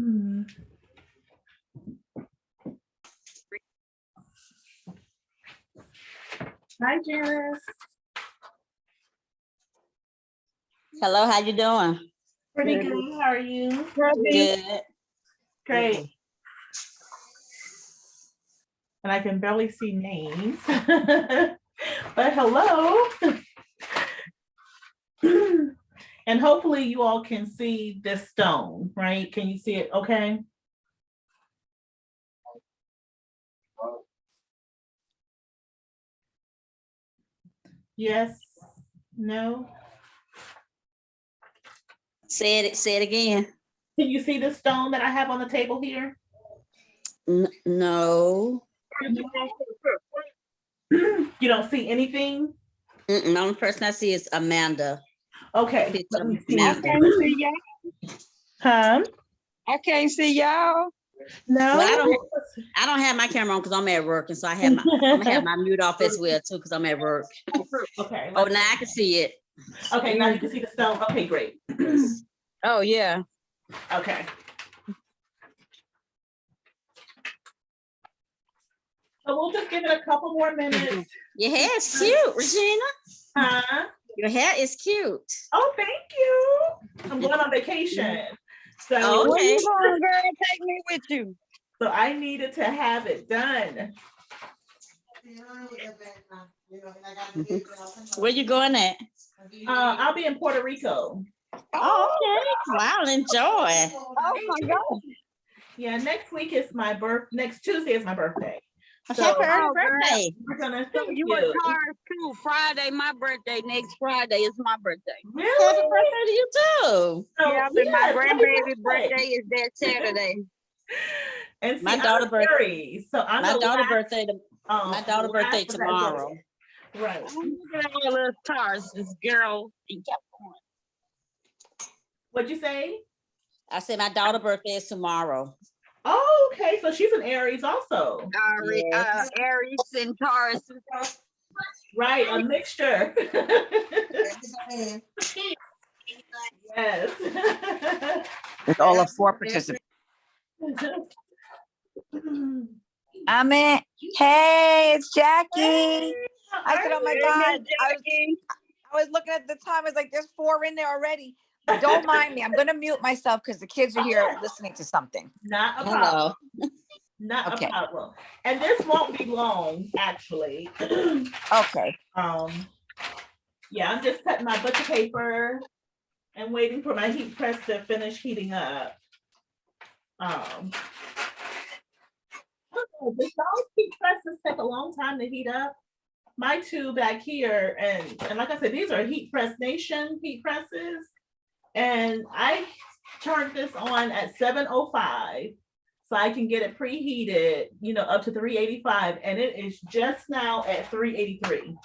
Hmm. Hi, Janice. Hello, how you doing? Pretty good. How are you? Good. Great. And I can barely see names. But hello. And hopefully you all can see this stone, right? Can you see it okay? Yes? No? Say it again. Can you see the stone that I have on the table here? No. You don't see anything? The only person I see is Amanda. Okay. Let me see. I can't see y'all. Huh? I can't see y'all. No. Well, I don't have my camera on because I'm at work, and so I'm gonna have my mute off as well too because I'm at work. Okay. Oh, now I can see it. Okay, now you can see the stone. Okay, great. Oh yeah. Okay. So we'll just give it a couple more minutes. Your hair is cute, Regina. Huh? Your hair is cute. Oh, thank you. I'm going on vacation. So, Oh, Where okay. you going, girl? Take me with you. so I needed to have it done. Where you going at? I'll be in Puerto Rico. Oh, okay. Wow, enjoy. Oh my God. Yeah, next week is my next Tuesday is my birthday. So Happy early Oh, girl. birthday. we're gonna So thank you you. a Taurus too. Friday, my birthday. Next Friday is my birthday. Happy Really? birthday to you too. So, Yeah, but my yes, happy grandbaby birthday is that Saturday. And see, My I'm daughter birthday. Aries, so I'm My the daughter last, birthday. My daughter last birthday of that tomorrow. zodiac. Right. Look at all those Taurus, this girl in Capricorn. What'd you say? I said my daughter birthday is tomorrow. Oh, okay. So she's an Aries also. Yes. Aries and Taurus. Right, a mixture. Yes. With all of 4 participants. I'm in. Hey, it's Jackie. I said, oh my God. I was looking at the time. I was like, there's 4 in there already. Don't mind me. I'm going to mute myself because the kids are here listening to something. Not a Hello. problem. Not Okay. a problem. And this won't be long, actually. Okay. Yeah, I'm just cutting my butcher paper and waiting for my heat press to finish heating up. Those heat presses take a long time to heat up. My two back here, and like I said, these are Heat Press Nation heat presses. And I turned this on at 7:05 so I can get it preheated, up to 385, and it is just now at 383.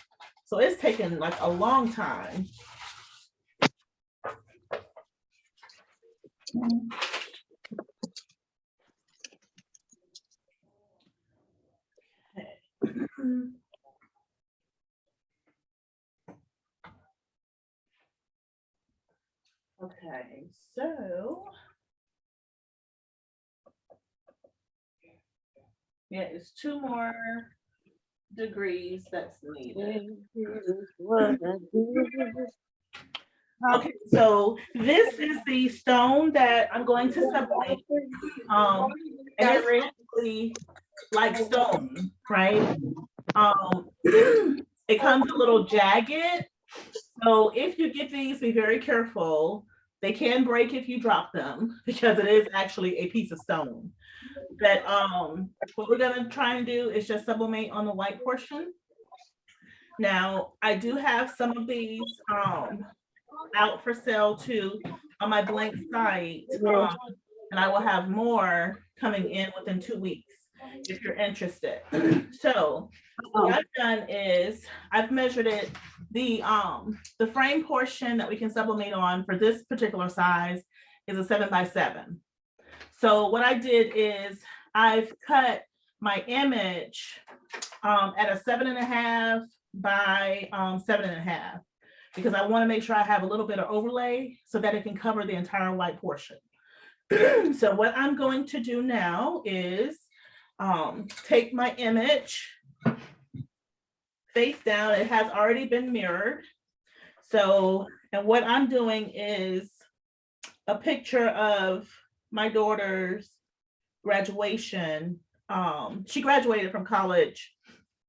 So it's taken like a long time. Okay, so yeah, it's 2 more degrees that's needed. Okay, so this is the stone that I'm going to sublimate. And it's basically like stone, right? It comes a little jagged. So if you get these, be very careful. They can break if you drop them because it is actually a piece of stone. But what we're gonna try and do is just sublimate on the white portion. Now, I do have some of these out for sale too on my blank site. And I will have more coming in within 2 weeks if you're interested. So what I've done is I've measured it. The frame portion that we can sublimate on for this particular size is a 7x7. So what I did is I've cut my image at a 7.5 by 7.5 because I want to make sure I have a little bit of overlay so that it can cover the entire white portion. So what I'm going to do now is take my image face down. It has already been mirrored. So, and what I'm doing is a picture of my daughter's graduation. She graduated from college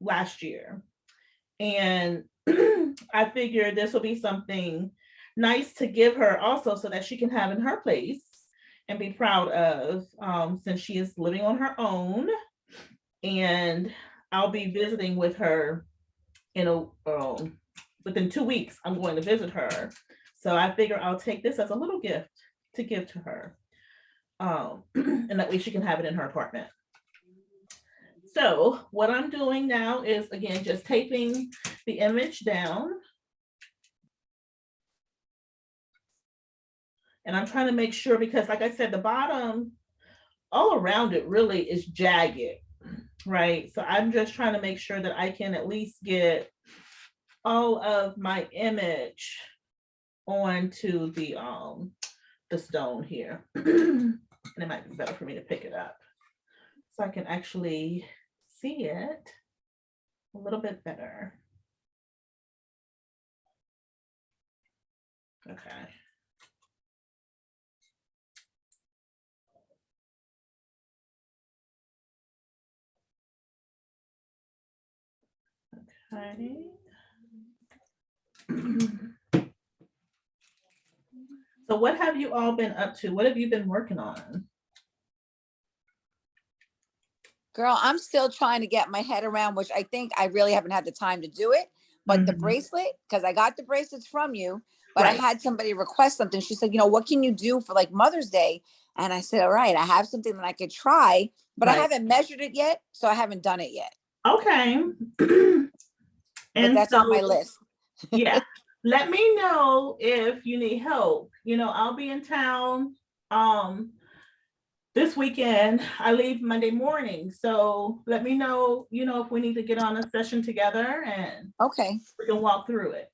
last year. And I figured this will be something nice to give her also so that she can have in her place and be proud of, since she is living on her own. And I'll be visiting with her in within 2 weeks. I'm going to visit her. So I figure I'll take this as a little gift to give to her. And that way she can have it in her apartment. So what I'm doing now is, again, just taping the image down. And I'm trying to make sure, because like I said, the bottom all around it really is jagged, right? So I'm just trying to make sure that I can at least get all of my image onto the stone here. And it might be better for me to pick it up so I can actually see it a little bit better. Okay. Okay. So what have you all been up to? What have you been working on? Girl, I'm still trying to get my head around, which I think I really haven't had the time to do it. But the bracelet, because I got the bracelets from you, but Right. I had somebody request something. She said, what can you do for like Mother's Day? And I said, all right, I have something that I could try, but I Right. haven't measured it yet. So I haven't done it yet. Okay. But And that's on my list. Yeah. Let me know if you need help. I'll be in town this weekend. I leave Monday morning. So let me know, if we need to get on a session together and Okay. we can walk through it.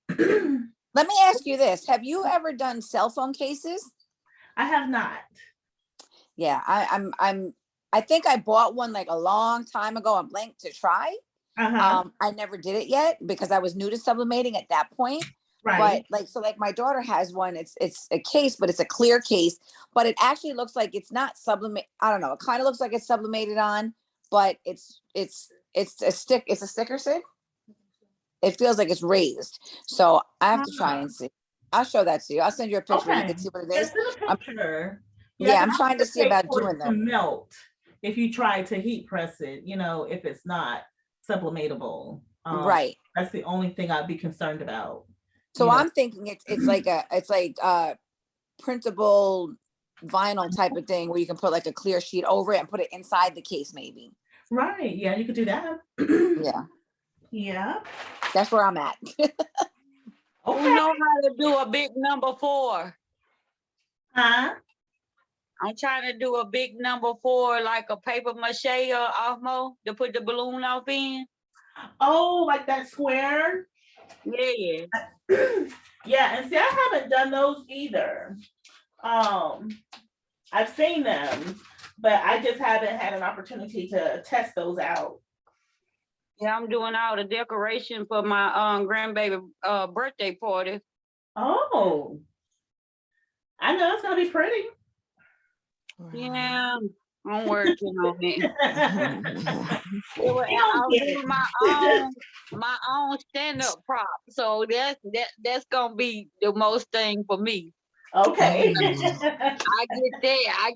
Let me ask you this. Have you ever done cell phone cases? I have not. Yeah, I think I bought one like a long time ago on blank to try. I never did it yet because I was new to sublimating at that point. Right. But like my daughter has one. It's a case, but it's a clear case. But it actually looks like it's not sublimate. I don't know. It kind of looks like it's sublimated on, but it's a stick. It's a sticker, Sid. It feels like it's raised. So I have to try and see. I'll show that to you. I'll send you a picture. Okay. You can see what it Yeah, is. send a picture. Yeah, I'm 'cause trying to see about for it doing to that. melt if you try to heat press it, if it's not sublimatable. Right. That's the only thing I'd be concerned about. So I'm thinking it's like printable vinyl type of thing where you can put like a clear sheet over it and put it inside the case maybe. Right. Yeah, you could do that. Yeah. Yeah. That's where I'm at. Who know how to do a big number 4? Huh? I'm trying to do a big number 4, like a paper mache or Osmo to put the balloon off in. Oh, like that square? Yeah. Yeah, and see, I haven't done those either. I've seen them, but I just haven't had an opportunity to test those out. Yeah, I'm doing all the decoration for my grandbaby birthday party. Oh, I know it's gonna be pretty. Yeah, I'm working on it. You I'll don't get do it. my own stand-up prop. So that's gonna be the most thing for me. Okay. I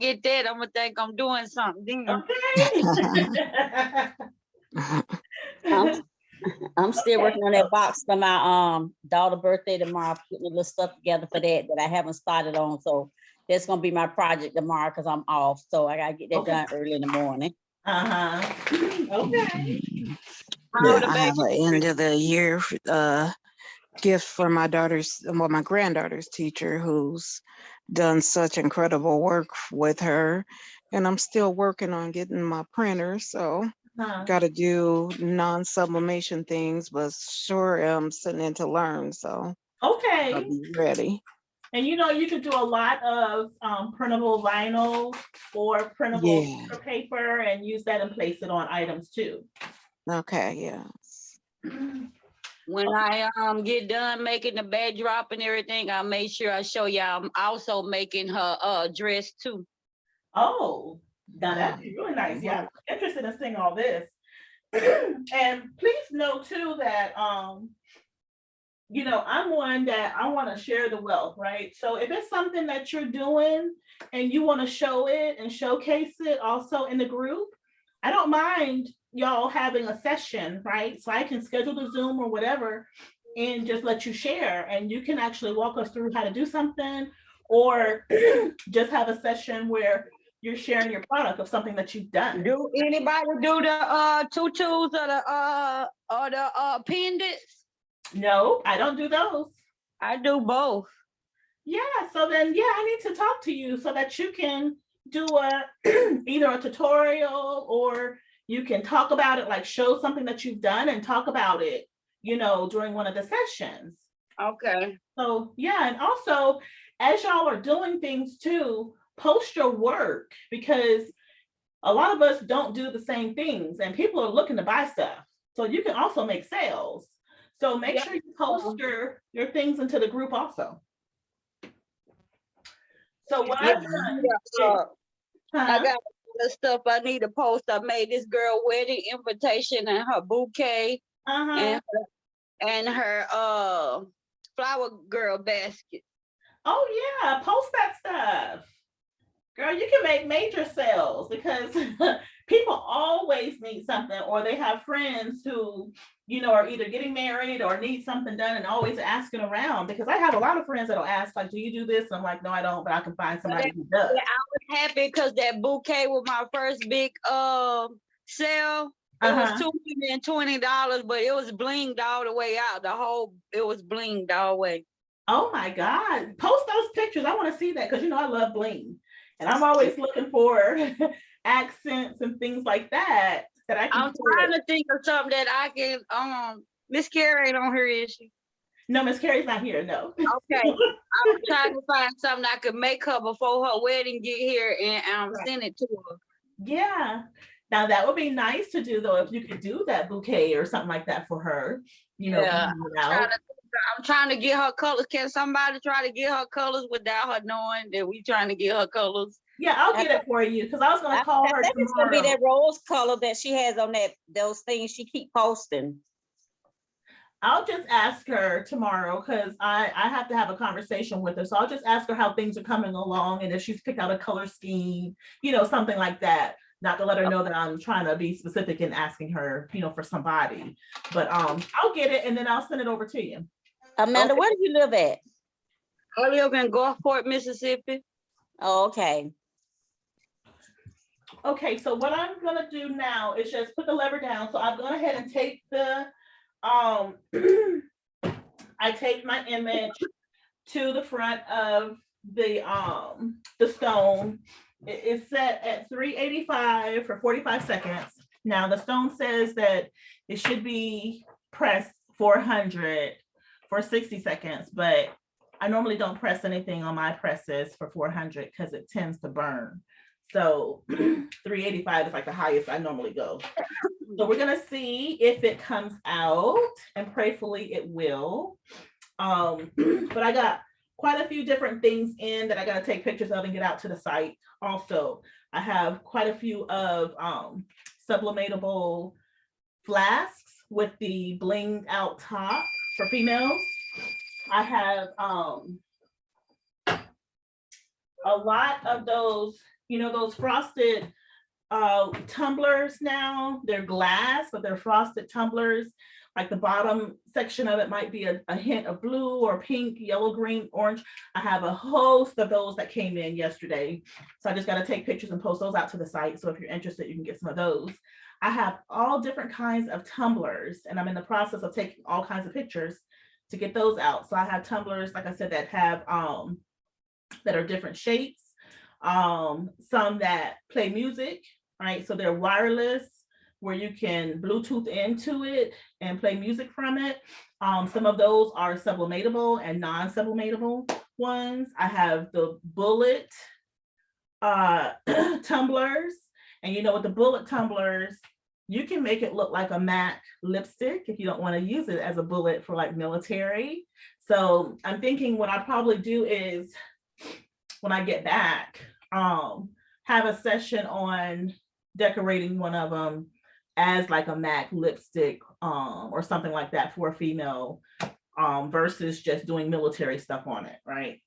get that. I'm gonna think I'm doing something then. Okay. I'm still working on that box for my daughter birthday tomorrow, putting a little stuff together for that I haven't started on. So that's gonna be my project tomorrow because I'm off. So I gotta get that done early in the morning. Okay. Yeah, I have an end of the year gift for my my granddaughter's teacher who's done such incredible work with her. And I'm still working on getting my printer. So got to do non-sublimation things, but sure am sitting in to learn. So Okay. I'll be ready. And you could do a lot of printable vinyl or printable Yeah. paper and use that and place it on items too. Okay, yeah. When I get done making the backdrop and everything, I'll make sure I show y'all. I'm also making her dress too. Oh, now that'd be really nice. Yeah, I'm interested in seeing all this. And please know too that I'm one that I want to share the wealth, right? So if it's something that you're doing and you want to show it and showcase it also in the group, I don't mind y'all having a session, right? So I can schedule the Zoom or whatever and just let you share, and you can actually walk us through how to do something, or just have a session where you're sharing your product of something that you've done. Do anybody do the tutus or the pendants? No, I don't do those. I do both. Yeah, so then I need to talk to you so that you can do either a tutorial, or you can talk about it, like show something that you've done and talk about it, during one of the sessions. Okay. So yeah, and also as y'all are doing things too, post your work, because a lot of us don't do the same things and people are looking to buy stuff. So you can also make sales. So make sure you post your things into the group also. So what I've done, I got the stuff I need to post. I made this girl wedding invitation and her bouquet and her flower girl basket. Oh yeah, post that stuff. Girl, you can make major sales, because people always need something, or they have friends who, are either getting married or need something done and always asking around, because I have a lot of friends that'll ask, like, do you do this? And I'm like, no, I don't, but I can find somebody who does. Yeah, I was happy because that bouquet was my first big sale. It was $220, but it was blinged all the way out. It was blinged all the way. Oh my God. Post those pictures. I want to see that, because I love bling. And I'm always looking for accents and things like that I can. I'm trying to think of something that I can. Miss Carrie ain't on here, is she? No, Miss Carrie's not here. No. Okay. I'm trying to find something I could make her before her wedding get here and send it to her. Yeah. Now that would be nice to do, though, if you could do that bouquet or something like that for her. Yeah. I'm trying to get her colors. Can somebody try to get her colors without her knowing that we trying to get her colors? Yeah, I'll get it for you, because I was going to call her. I think it's going to be that rose color that she has on those things she keep posting. I'll just ask her tomorrow, because I have to have a conversation with her. So I'll just ask her how things are coming along, and if she's picked out a color scheme, something like that. Not to let her know that I'm trying to be specific in asking her, for somebody. But I'll get it, and then I'll send it over to you. Amanda, where do you live at? I live in Gulfport, Mississippi. Oh, okay. Okay, so what I'm gonna do now is just put the lever down. So I've gone ahead and take the I take my image to the front of the stone. It's set at 385 for 45 seconds. Now the stone says that it should be pressed 400 for 60 seconds, but I normally don't press anything on my presses for 400 because it tends to burn. So 385 is like the highest I normally go. So we're gonna see if it comes out, and prayerfully it will. But I got quite a few different things in that I gotta take pictures of and get out to the site. Also, I have quite a few of sublimatable flasks with the blinged out top for females. I have a lot of those, those frosted tumblers now. They're glass, but they're frosted tumblers. Like the bottom section of it might be a hint of blue or pink, yellow, green, orange. I have a host of those that came in yesterday. So I just got to take pictures and post those out to the site. So if you're interested, you can get some of those. I have all different kinds of tumblers, and I'm in the process of taking all kinds of pictures to get those out. So I have tumblers, like I said, that have that are different shapes. Some that play music, right? So they're wireless, where you can Bluetooth into it and play music from it. Some of those are sublimatable and non-sublimatable. ones. I have the bullet tumblers. And you know, with the bullet tumblers, you can make it look like a MAC lipstick if you don't want to use it as a bullet for like military. So I'm thinking what I probably do is when I get back, have a session on decorating one of them as like a MAC lipstick or something like that for a female versus just doing military stuff on it, right?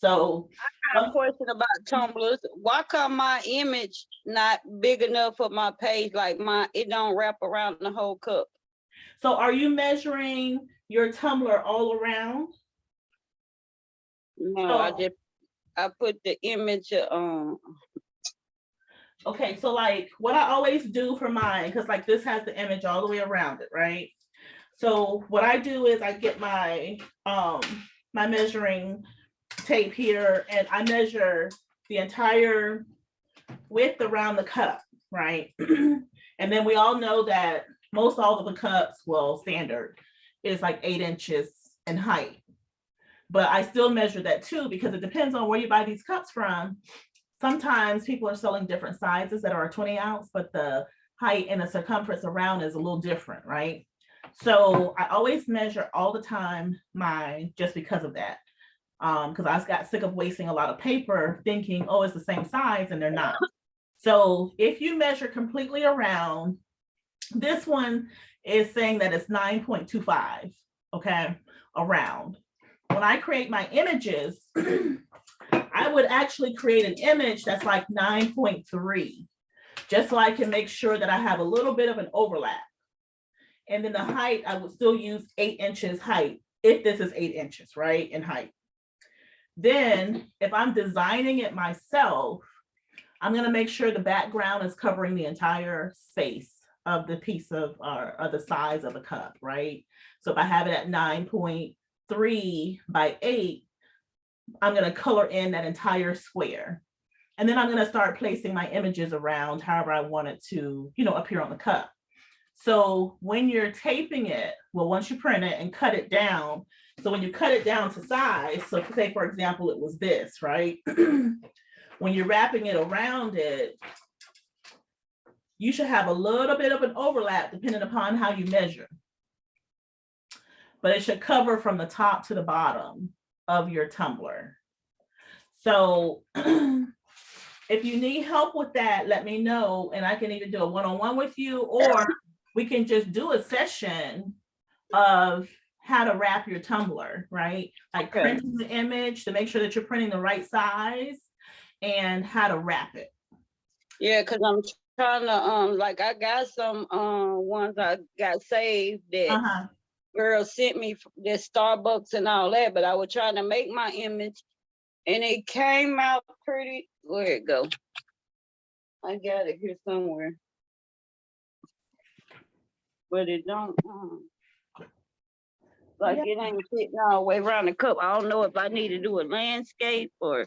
So I got a question about tumblers. Why come my image not big enough for my page? Like it don't wrap around the whole cup. So are you measuring your tumbler all around? No, I put the image Okay, so like what I always do for mine, because like this has the image all the way around it, right? So what I do is I get my my measuring tape here and I measure the entire width around the cup, right? And then we all know that most all of the cups, well, standard is like 8 inches in height. But I still measure that too, because it depends on where you buy these cups from. Sometimes people are selling different sizes that are a 20 ounce, but the height and the circumference around is a little different, right? So I always measure all the time mine just because of that. Because I got sick of wasting a lot of paper thinking, oh, it's the same size, and they're not. So if you measure completely around, this one is saying that it's 9.25, okay, around. When I create my images, I would actually create an image that's like 9.3, just so I can make sure that I have a little bit of an overlap. And then the height, I would still use 8 inches height, if this is 8 inches, right, in height. Then if I'm designing it myself, I'm gonna make sure the background is covering the entire space of the piece of the size of the cup, right? So if I have it at 9.3 by 8, I'm gonna color in that entire square. And then I'm gonna start placing my images around however I want it to, you know, appear on the cup. So when you're taping it, well, once you print it and cut it down, so when you cut it down to size, so say for example, it was this, right? When you're wrapping it around it, you should have a little bit of an overlap depending upon how you measure. But it should cover from the top to the bottom of your tumbler. So if you need help with that, let me know, and I can either do a one-on-one with you, or we can just do a session of how to wrap your tumbler, right? Like printing the image to make sure that you're printing the right size and how to wrap it. Yeah, because I'm trying to like I got some ones I got saved that girl sent me, that Starbucks and all that, but I was trying to make my image and it came out pretty. Where it go? I got it here somewhere, but it don't like it ain't fitting all the way around the cup. I don't know if I need to do a landscape or.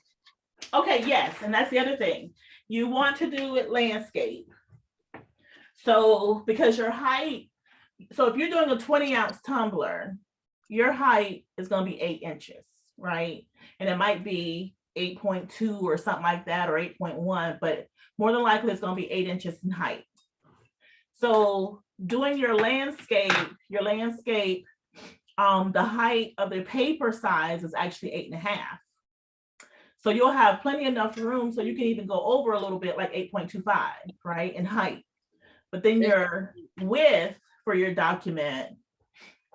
Okay, yes, and that's the other thing. You want to do it landscape. So because your height, so if you're doing a 20-ounce tumbler, your height is going to be 8 inches, right? And it might be 8.2 or something like that, or 8.1, but more than likely it's going to be 8 inches in height. So doing your landscape, the height of the paper size is actually 8.5. So you'll have plenty enough room so you can even go over a little bit, like 8.25, right, in height. But then your width for your document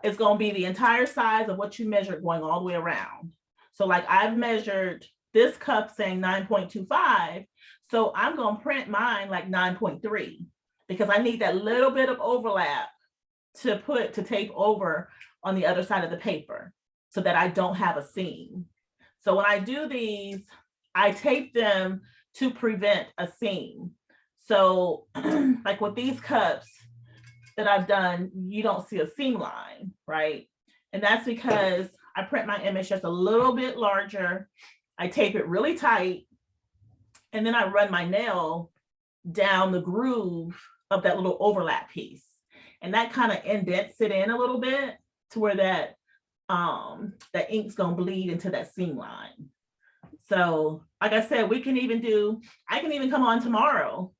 is going to be the entire size of what you measured going all the way around. So like I've measured this cup saying 9.25, so I'm going to print mine like 9.3 because I need that little bit of overlap to tape over on the other side of the paper so that I don't have a seam. So when I do these, I tape them to prevent a seam. So like with these cups that I've done, you don't see a seam line, right? And that's because I print my image just a little bit larger. I tape it really tight, and then I run my nail down the groove of that little overlap piece. And that kind of indents it in a little bit to where that that ink's gonna bleed into that seam line. So like I said, I can even come on tomorrow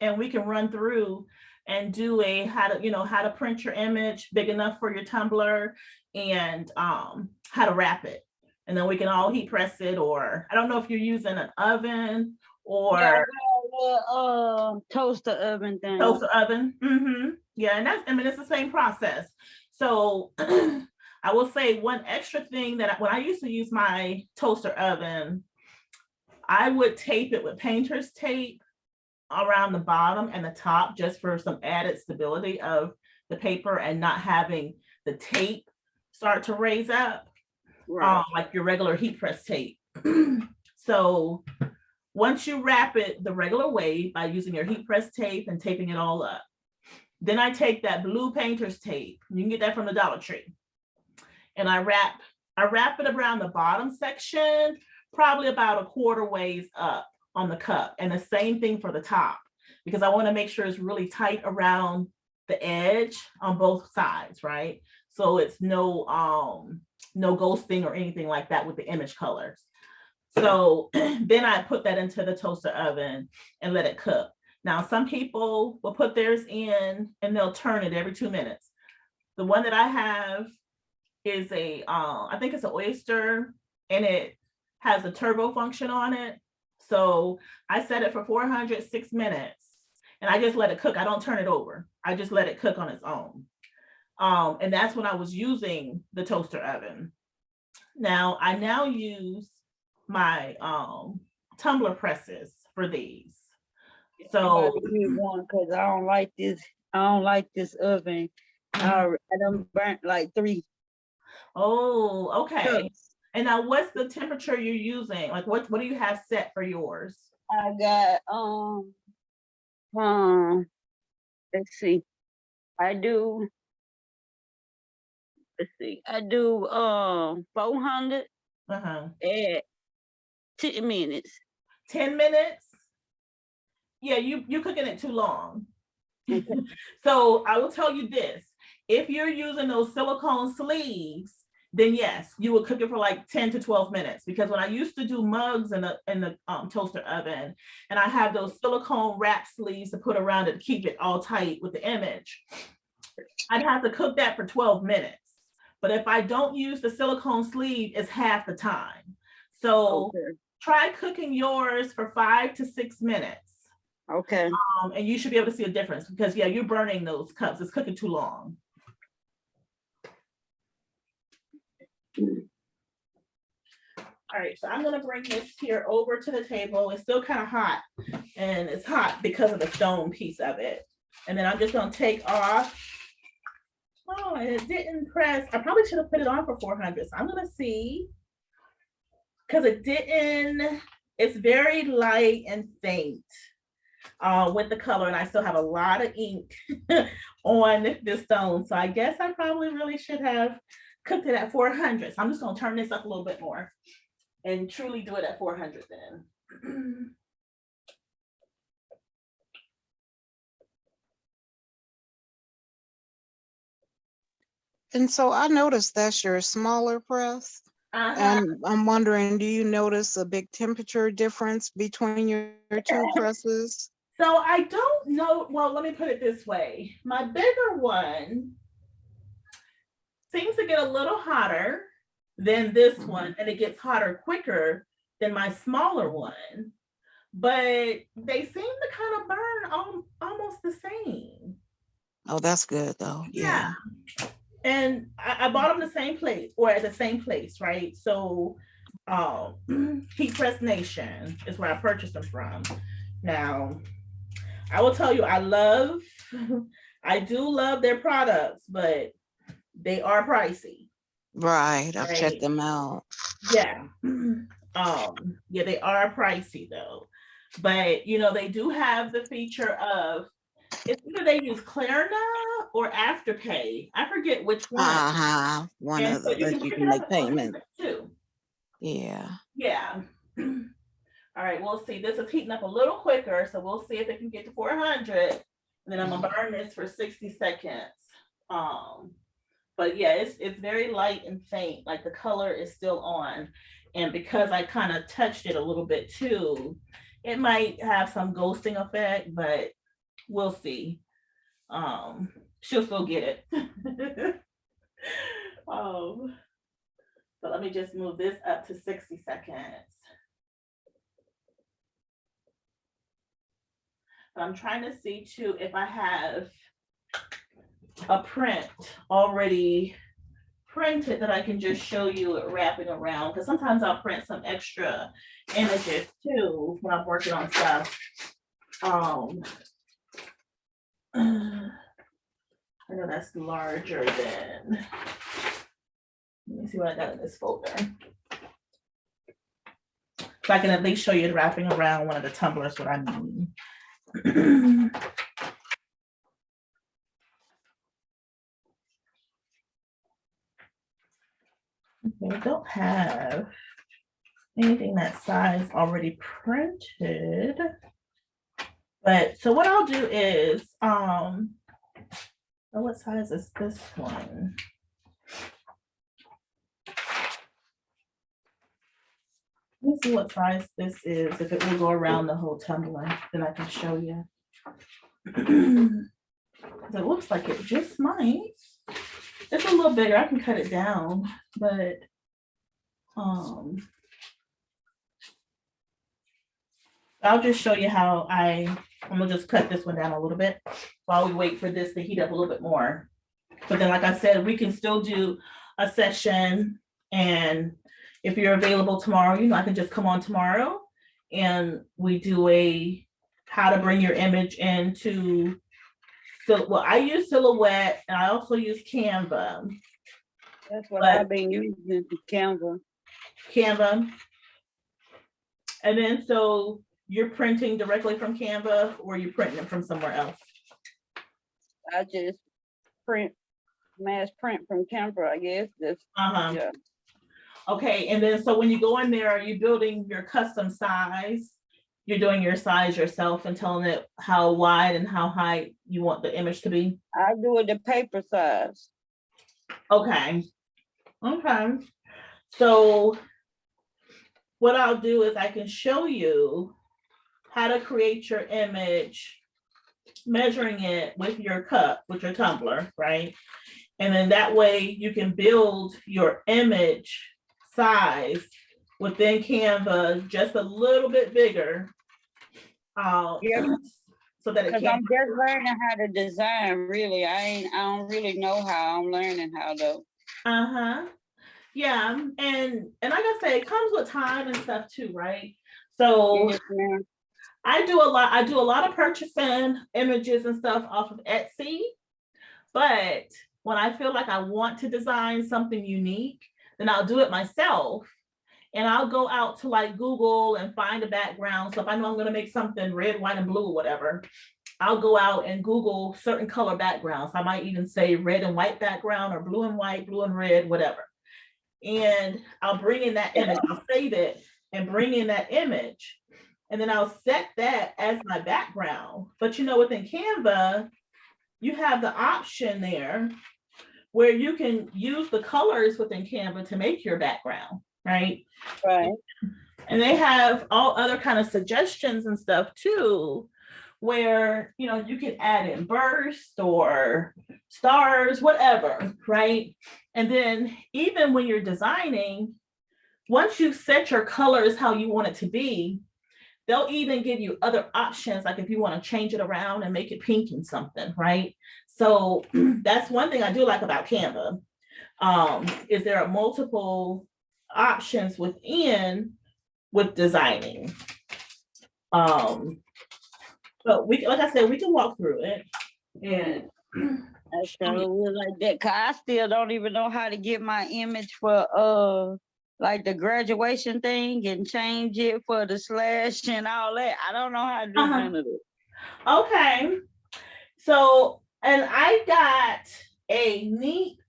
and we can run through and do how to print your image big enough for your tumbler, and how to wrap it. And then we can all heat press it, or I don't know if you're using an oven or toaster oven thing. Toaster oven. Mm-hmm. Yeah, and it's the same process. So I will say one extra thing that when I used to use my toaster oven, I would tape it with painter's tape around the bottom and the top, just for some added stability of the paper and not having the tape start to raise up, right, like your regular heat press tape. So once you wrap it the regular way by using your heat press tape and taping it all up, then I take that blue painter's tape, you can get that from the Dollar Tree, and I wrap it around the bottom section, probably about a quarter ways up on the cup, and the same thing for the top, because I want to make sure it's really tight around the edge on both sides, right? So it's no ghosting or anything like that with the image colors. So then I put that into the toaster oven and let it cook. Now, some people will put theirs in and they'll turn it every 2 minutes. The one that I have is I think it's an Oyster, and it has a turbo function on it. So I set it for 406 minutes and I just let it cook. I don't turn it over. I just let it cook on its own. And that's when I was using the toaster oven. Now I use my tumbler presses for these. So one, because I don't like this oven. I done burnt like 3. Oh, okay. And now what's the temperature you're using? Like what do you have set for yours? I got let's see. I do 400 at 10 minutes. 10 minutes? Yeah, you're cooking it too long. So I will tell you this. If you're using those silicone sleeves, then yes, you will cook it for like 10 to 12 minutes. Because when I used to do mugs in the toaster oven, and I have those silicone wrap sleeves to put around it to keep it all tight with the image, I'd have to cook that for 12 minutes. But if I don't use the silicone sleeve, it's half the time. So try cooking yours for 5 to 6 minutes. Okay. And you should be able to see a difference, because yeah, you're burning those cups. It's cooking too long. All right, so I'm gonna bring this here over to the table. It's still kind of hot, and it's hot because of the stone piece of it. And then I'm just gonna take off. Oh, and it didn't press. I probably should have put it on for 400. So I'm gonna see, because it didn't. It's very light and faint with the color, and I still have a lot of ink on this stone. So I guess I probably really should have cooked it at 400. So I'm just gonna turn this up a little bit more and truly do it at 400 then. And so I noticed that's your smaller press. And I'm wondering, do you notice a big temperature difference between your two presses? So I don't know. Well, let me put it this way. My bigger one seems to get a little hotter than this one, and it gets hotter quicker than my smaller one, but they seem to kind of burn almost the same. Oh, that's good though. Yeah. And I bought them the same place, or at the same place, right? So Heat Press Nation is where I purchased them from. Now, I will tell you, I do love their products, but they are pricey. Right, I've checked them out. Yeah. Yeah, they are pricey though. But they do have the feature of, it's either they use Klarna or Afterpay. I forget which one. One of the that you can make payments too. Yeah. Yeah. All right, we'll see. This is heating up a little quicker, so we'll see if it can get to 400. And then I'm gonna burn this for 60 seconds. But yeah, it's very light and faint, like the color is still on. And because I kind of touched it a little bit too, it might have some ghosting effect, but we'll see. She'll still get it. So let me just move this up to 60 seconds. I'm trying to see too if I have a print already printed that I can just show you it wrapping around, because sometimes I'll print some extra images too when I'm working on stuff. I know that's larger than, let me see what I got in this folder. So I can at least show you it wrapping around one of the tumblers, what I mean. Okay, I don't have anything that size already printed. But so what I'll do is, oh, what size is this one? Let me see what size this is. If it will go around the whole tumbler, then I can show you. It looks like it just might. It's a little bigger. I can cut it down, but I'll just show you how I'm gonna just cut this one down a little bit while we wait for this to heat up a little bit more. But then, like I said, we can still do a session, and if you're available tomorrow, I can just come on tomorrow and we do a how to bring your image into, so well, I use Silhouette and I also use Canva. That's what I've been using, Canva. And then so you're printing directly from Canva or you're printing it from somewhere else? I just mass print from Canva, I guess. Yeah. Okay, and then so when you go in there, are you building your custom size? You're doing your size yourself and telling it how wide and how high you want the image to be? I do it the paper size. Okay. So what I'll do is I can show you how to create your image, measuring it with your cup, with your tumbler, right? And then that way you can build your image size within Canva just a little bit bigger. So that it can. I'm just learning how to design, really. I don't really know how. I'm learning how though. Yeah, and like I say, it comes with time and stuff too, right? So yes, I do a lot of purchasing images and stuff off of Etsy, but when I feel like I want to design something unique, then I'll do it myself. And I'll go out to like Google and find a background. So if I know I'm going to make something red, white, and blue or whatever, I'll go out and Google certain color backgrounds. I might even say red and white background or blue and white, blue and red, whatever. And I'll bring in that image, I'll save it and bring in that image. And then I'll set that as my background. But within Canva, you have the option there where you can use the colors within Canva to make your background, right? Right. And they have all other kind of suggestions and stuff too, where, you can add in bursts or stars, whatever, right? And then even when you're designing, once you've set your colors how you want it to be, they'll even give you other options, like if you want to change it around and make it pink and something, right? So that's one thing I do like about Canva, is there are multiple options with designing. So like I said, we can walk through it. And I would like that, cause I still don't even know how to get my image for like the graduation thing and change it for the slash and all that. I don't know how to do none of it. Okay. So, and I got a neat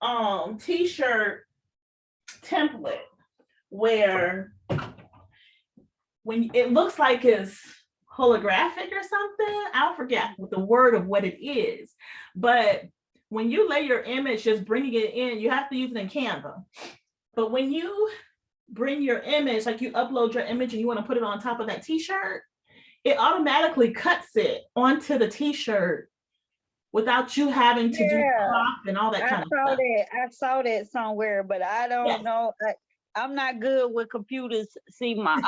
t-shirt template where when it looks like it's holographic or something, I'll forget what the word of what it is, but when you lay your image, just bringing it in, you have to use it in Canva. But when you bring your image, like you upload your image and you want to put it on top of that t-shirt, it automatically cuts it onto the t-shirt without you having to do crop and all that kind of stuff. I saw that somewhere, but I don't know. I'm not good with computers. See, my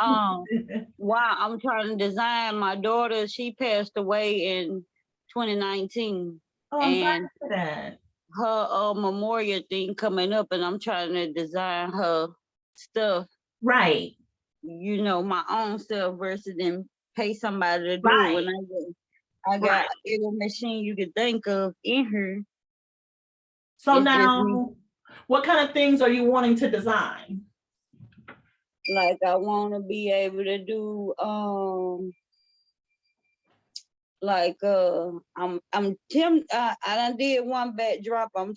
while I'm trying to design, my daughter, she passed away in 2019. Oh, I'm sorry for that. Her memorial thing coming up, and I'm trying to design her stuff. Right. You know, my own stuff versus then pay somebody to do it. When I got every machine you could think of in here. So now, what kind of things are you wanting to design? Like I want to be able to do I done did one backdrop. I'm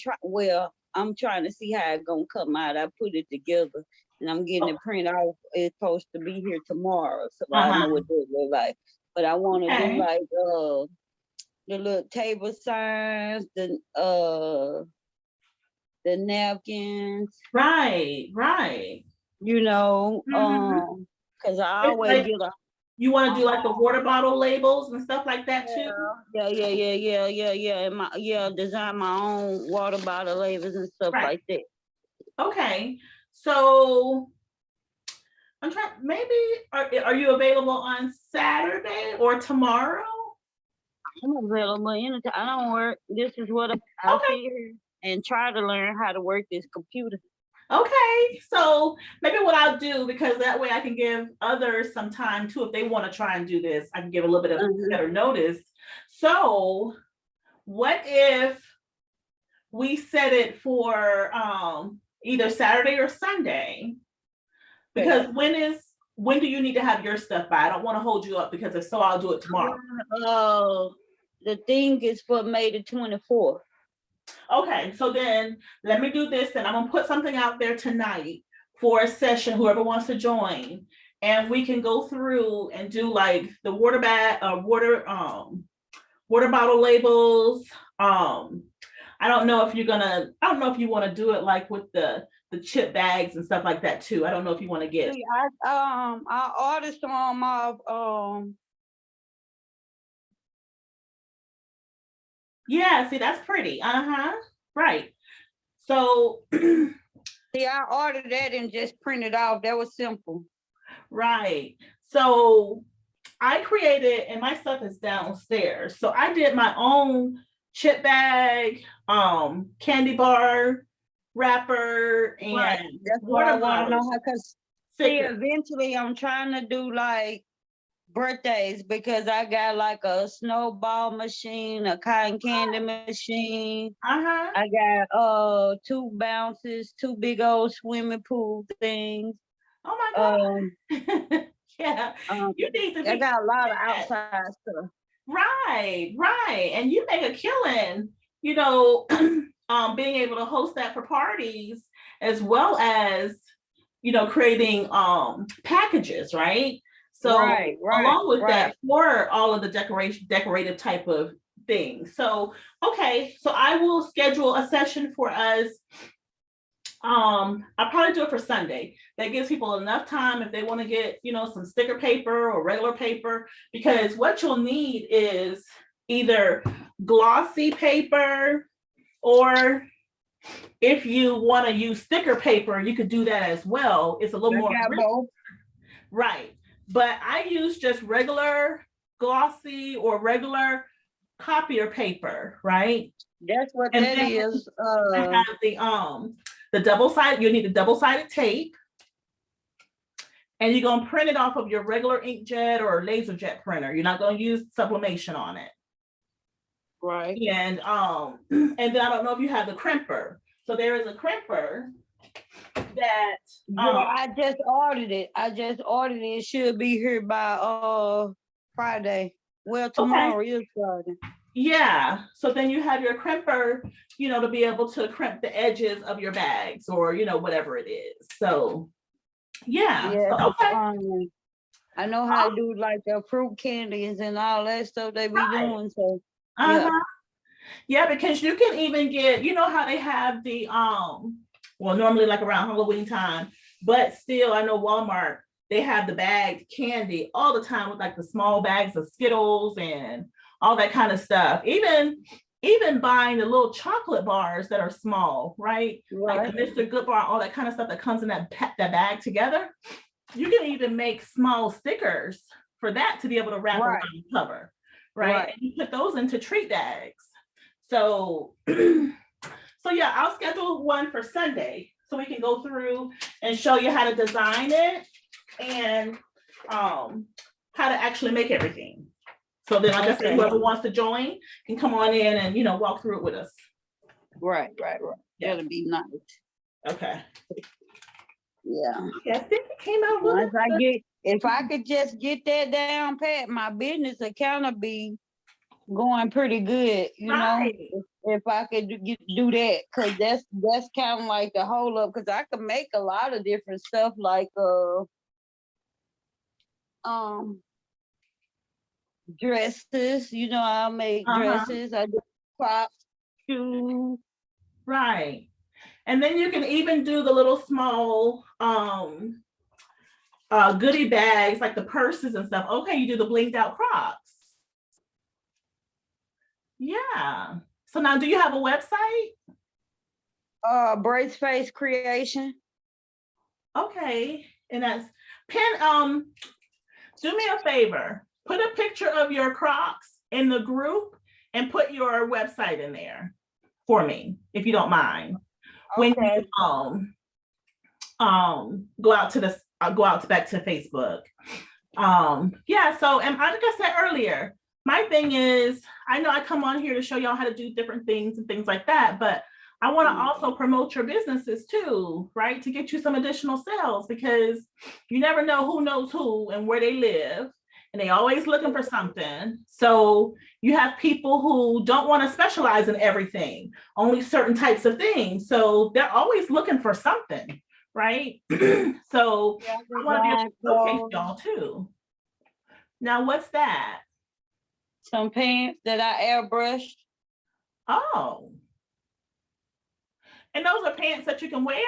trying to see how it's gonna come out. I put it together and I'm getting it printed out. It's supposed to be here tomorrow, so I know what it look like. But I want to do like the little table signs, the napkins. Right. You know, because I always get a. You want to do like the water bottle labels and stuff like that too? Yeah. And design my own water bottle labels and stuff like that. Okay, so I'm trying. Maybe are you available on Saturday or tomorrow? I'm available anytime. I don't work. This is what I sit here and try to learn how to work this computer. Okay, so maybe what I'll do, because that way I can give others some time too, if they want to try and do this, I can give a little bit of better notice. So what if we set it for either Saturday or Sunday? Because when do you need to have your stuff by? I don't want to hold you up, because if so, I'll do it tomorrow. The thing is for May the 24th. Okay, so then let me do this, and I'm gonna put something out there tonight for a session, whoever wants to join, and we can go through and do like the water bottle labels. I don't know if you want to do it like with the chip bags and stuff like that too. I don't know if you want to get. I ordered some of Yeah, see, that's pretty. Right. So see, I ordered that and just printed off. That was simple. Right. So I created, and my stuff is downstairs. So I did my own chip bag, candy bar wrapper, and that's what I want to know how, because eventually I'm trying to do like birthdays, because I got like a snowball machine, a cotton candy machine. I got 2 bounces, 2 big old swimming pool things. Oh my God. Yeah. You need to I got a lot of outside stuff. Right. And you make a killing, you know, being able to host that for parties, as well as, you know, creating packages, right? So along with that, for all of the decorative type of things. So, okay, so I will schedule a session for us. I'll probably do it for Sunday. That gives people enough time if they want to get, you know, some sticker paper or regular paper, because what you'll need is either glossy paper, or if you want to use sticker paper, you could do that as well. It's a little more right. But I use just regular glossy or regular copier paper, right? That's what that is. I have the double-sided, you need the double-sided tape. And you're gonna print it off of your regular inkjet or laser jet printer. You're not gonna use sublimation on it. Right. And then I don't know if you have the crimper. So there is a crimper that I just ordered it. It should be here by Friday. Well, tomorrow is Friday. Yeah. So then you have your crimper, you know, to be able to crimp the edges of your bags, or, you know, whatever it is. So yeah. So, I know how to do like the fruit candies and all that stuff they be doing. So Yeah, because you can even get, you know how they have the well, normally like around Halloween time, but still I know Walmart, they have the bagged candy all the time with like the small bags of Skittles and all that kind of stuff. Even buying the little chocolate bars that are small, right? Like the Mr. Good bar, all that kind of stuff that comes in that bag together. You can even make small stickers for that to be able to wrap around the cover, right? And you put those into treat bags. So, so yeah, I'll schedule one for Sunday so we can go through and show you how to design it and how to actually make everything. So then, like I said, whoever wants to join can come on in and, you know, walk through it with us. Right. Yeah. That'll be nice. Okay. Yeah. Yeah, I think it came out Once if I could just get that down pat, my business account will be going pretty good, you know. If I could do that, because that's kind of like the whole up, because I could make a lot of different stuff like dresses, you know, I'll make dresses, I do crops, shoes. Right. And then you can even do the little small goodie bags, like the purses and stuff. Okay, you do the blinged out Crocs. Yeah. So now, do you have a website? Brace Face Creation. Okay. And that's do me a favor. Put a picture of your Crocs in the group and put your website in there for me, if you don't mind. When you go out to back to Facebook. Yeah, so and like I said earlier, my thing is, I know I come on here to show y'all how to do different things and things like that, but I want to also promote your businesses too, right? To get you some additional sales, because you never know who knows who and where they live, and they always looking for something. So you have people who don't want to specialize in everything, only certain types of things. So they're always looking for something, right? So I want to be able to showcase y'all too. Now, what's that? Some pants that I airbrushed. Oh. And those are pants that you can wear?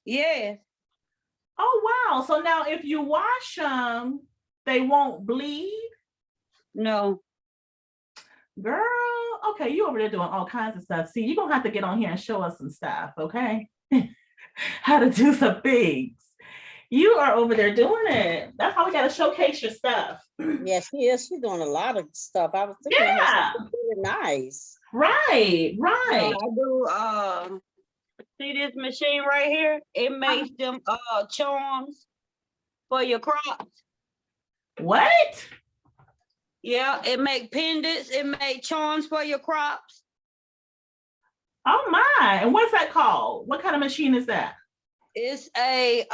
Yes. Oh, wow. So now if you wash them, they won't bleed? No. Girl, okay, you over there doing all kinds of stuff. See, you're going to have to get on here and show us some stuff, okay? How to do some things. You are over there doing it. That's how we got to showcase your stuff. Yes, she is. She's doing a lot of stuff. I was thinking of her, really nice. Right. I do see this machine right here? It makes them charms for your crops. What? Yeah, it make pendants, it make charms for your crops. Oh my, and what's that called? What kind of machine is that? It's a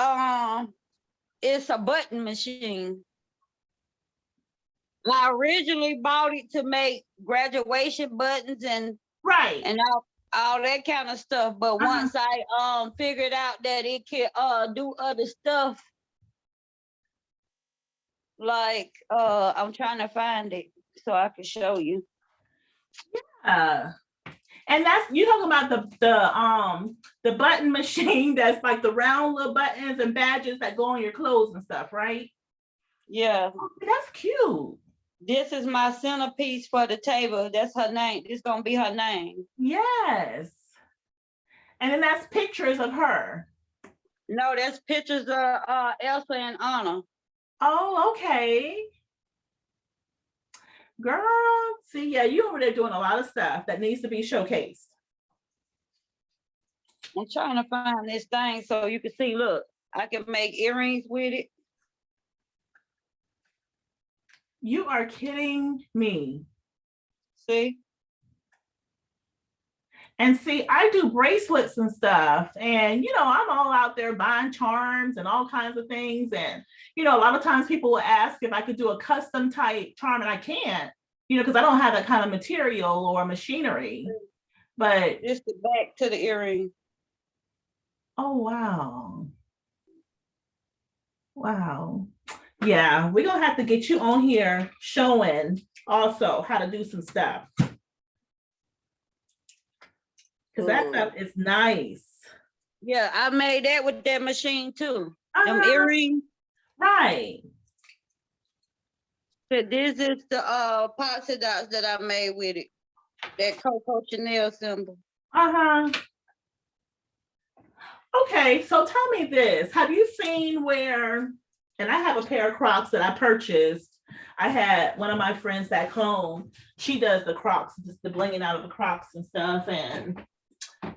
button machine. I originally bought it to make graduation buttons and all that kind of stuff. But once I figured out that it can do other stuff, like I'm trying to find it so I can show you. Yeah. And that's, you talking about the button machine that's like the round little buttons and badges that go on your clothes and stuff, right? Yeah. Oh, that's cute. This is my centerpiece for the table. That's her name. This is gonna be her name. Yes. And then that's pictures of her. No, that's pictures of Elsa and Anna. Oh, okay. Girl, see, yeah, you over there doing a lot of stuff that needs to be showcased. I'm trying to find this thing so you can see, look, I can make earrings with it. You are kidding me. See? And see, I do bracelets and stuff. And, you know, I'm all out there buying charms and all kinds of things. And, you know, a lot of times people will ask if I could do a custom type charm, and I can't, you know, because I don't have that kind of material or machinery. But just the back to the earring. Oh, wow. Wow. Yeah, we're going to have to get you on here showing also how to do some stuff. Because that stuff is nice. Yeah, I made that with that machine too. Them Uh-huh. earrings. Right. So this is the poxy dots that I made with it. That Coco Chanel symbol. Uh-huh. Okay, so tell me this. Have you seen where, and I have a pair of Crocs that I purchased. I had one of my friends back home. She does the Crocs, just the blinging out of the Crocs and stuff. And,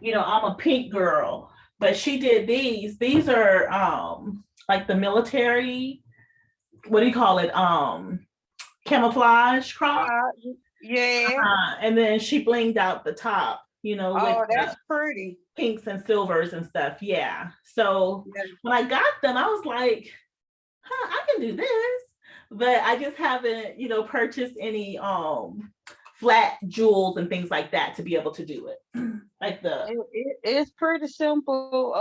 you know, I'm a pink girl, but she did these. These are like the military, what do you call it? Camouflage Crocs. Yeah. And then she blinged out the top, you know, Oh, with that's pretty. pinks and silvers and stuff. Yeah. So when I got them, I was like, I can do this. But I just haven't, you know, purchased any flat jewels and things like that to be able to do it. Like it's pretty simple.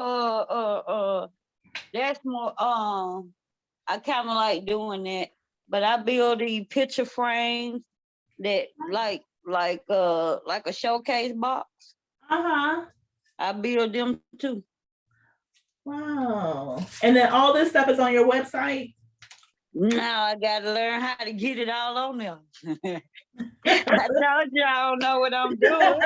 That's more I kind of like doing that. But I build these picture frames that like a showcase box. Uh-huh. I build them too. Wow. And then all this stuff is on your website? Now I gotta learn how to get it all on there. I told you I don't know what I'm doing.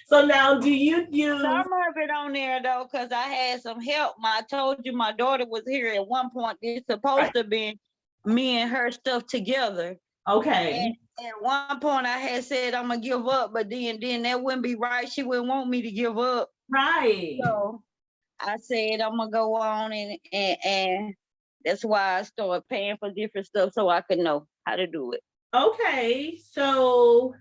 So now do you use some of it on there though, because I had some help. I told you my daughter was here at one point. It's supposed to be me and her stuff together. Okay. And at one point I had said I'm gonna give up, but then that wouldn't be right. She wouldn't want me to give up. Right. So I said I'm gonna go on and that's why I started paying for different stuff so I could know how to do it. Okay, so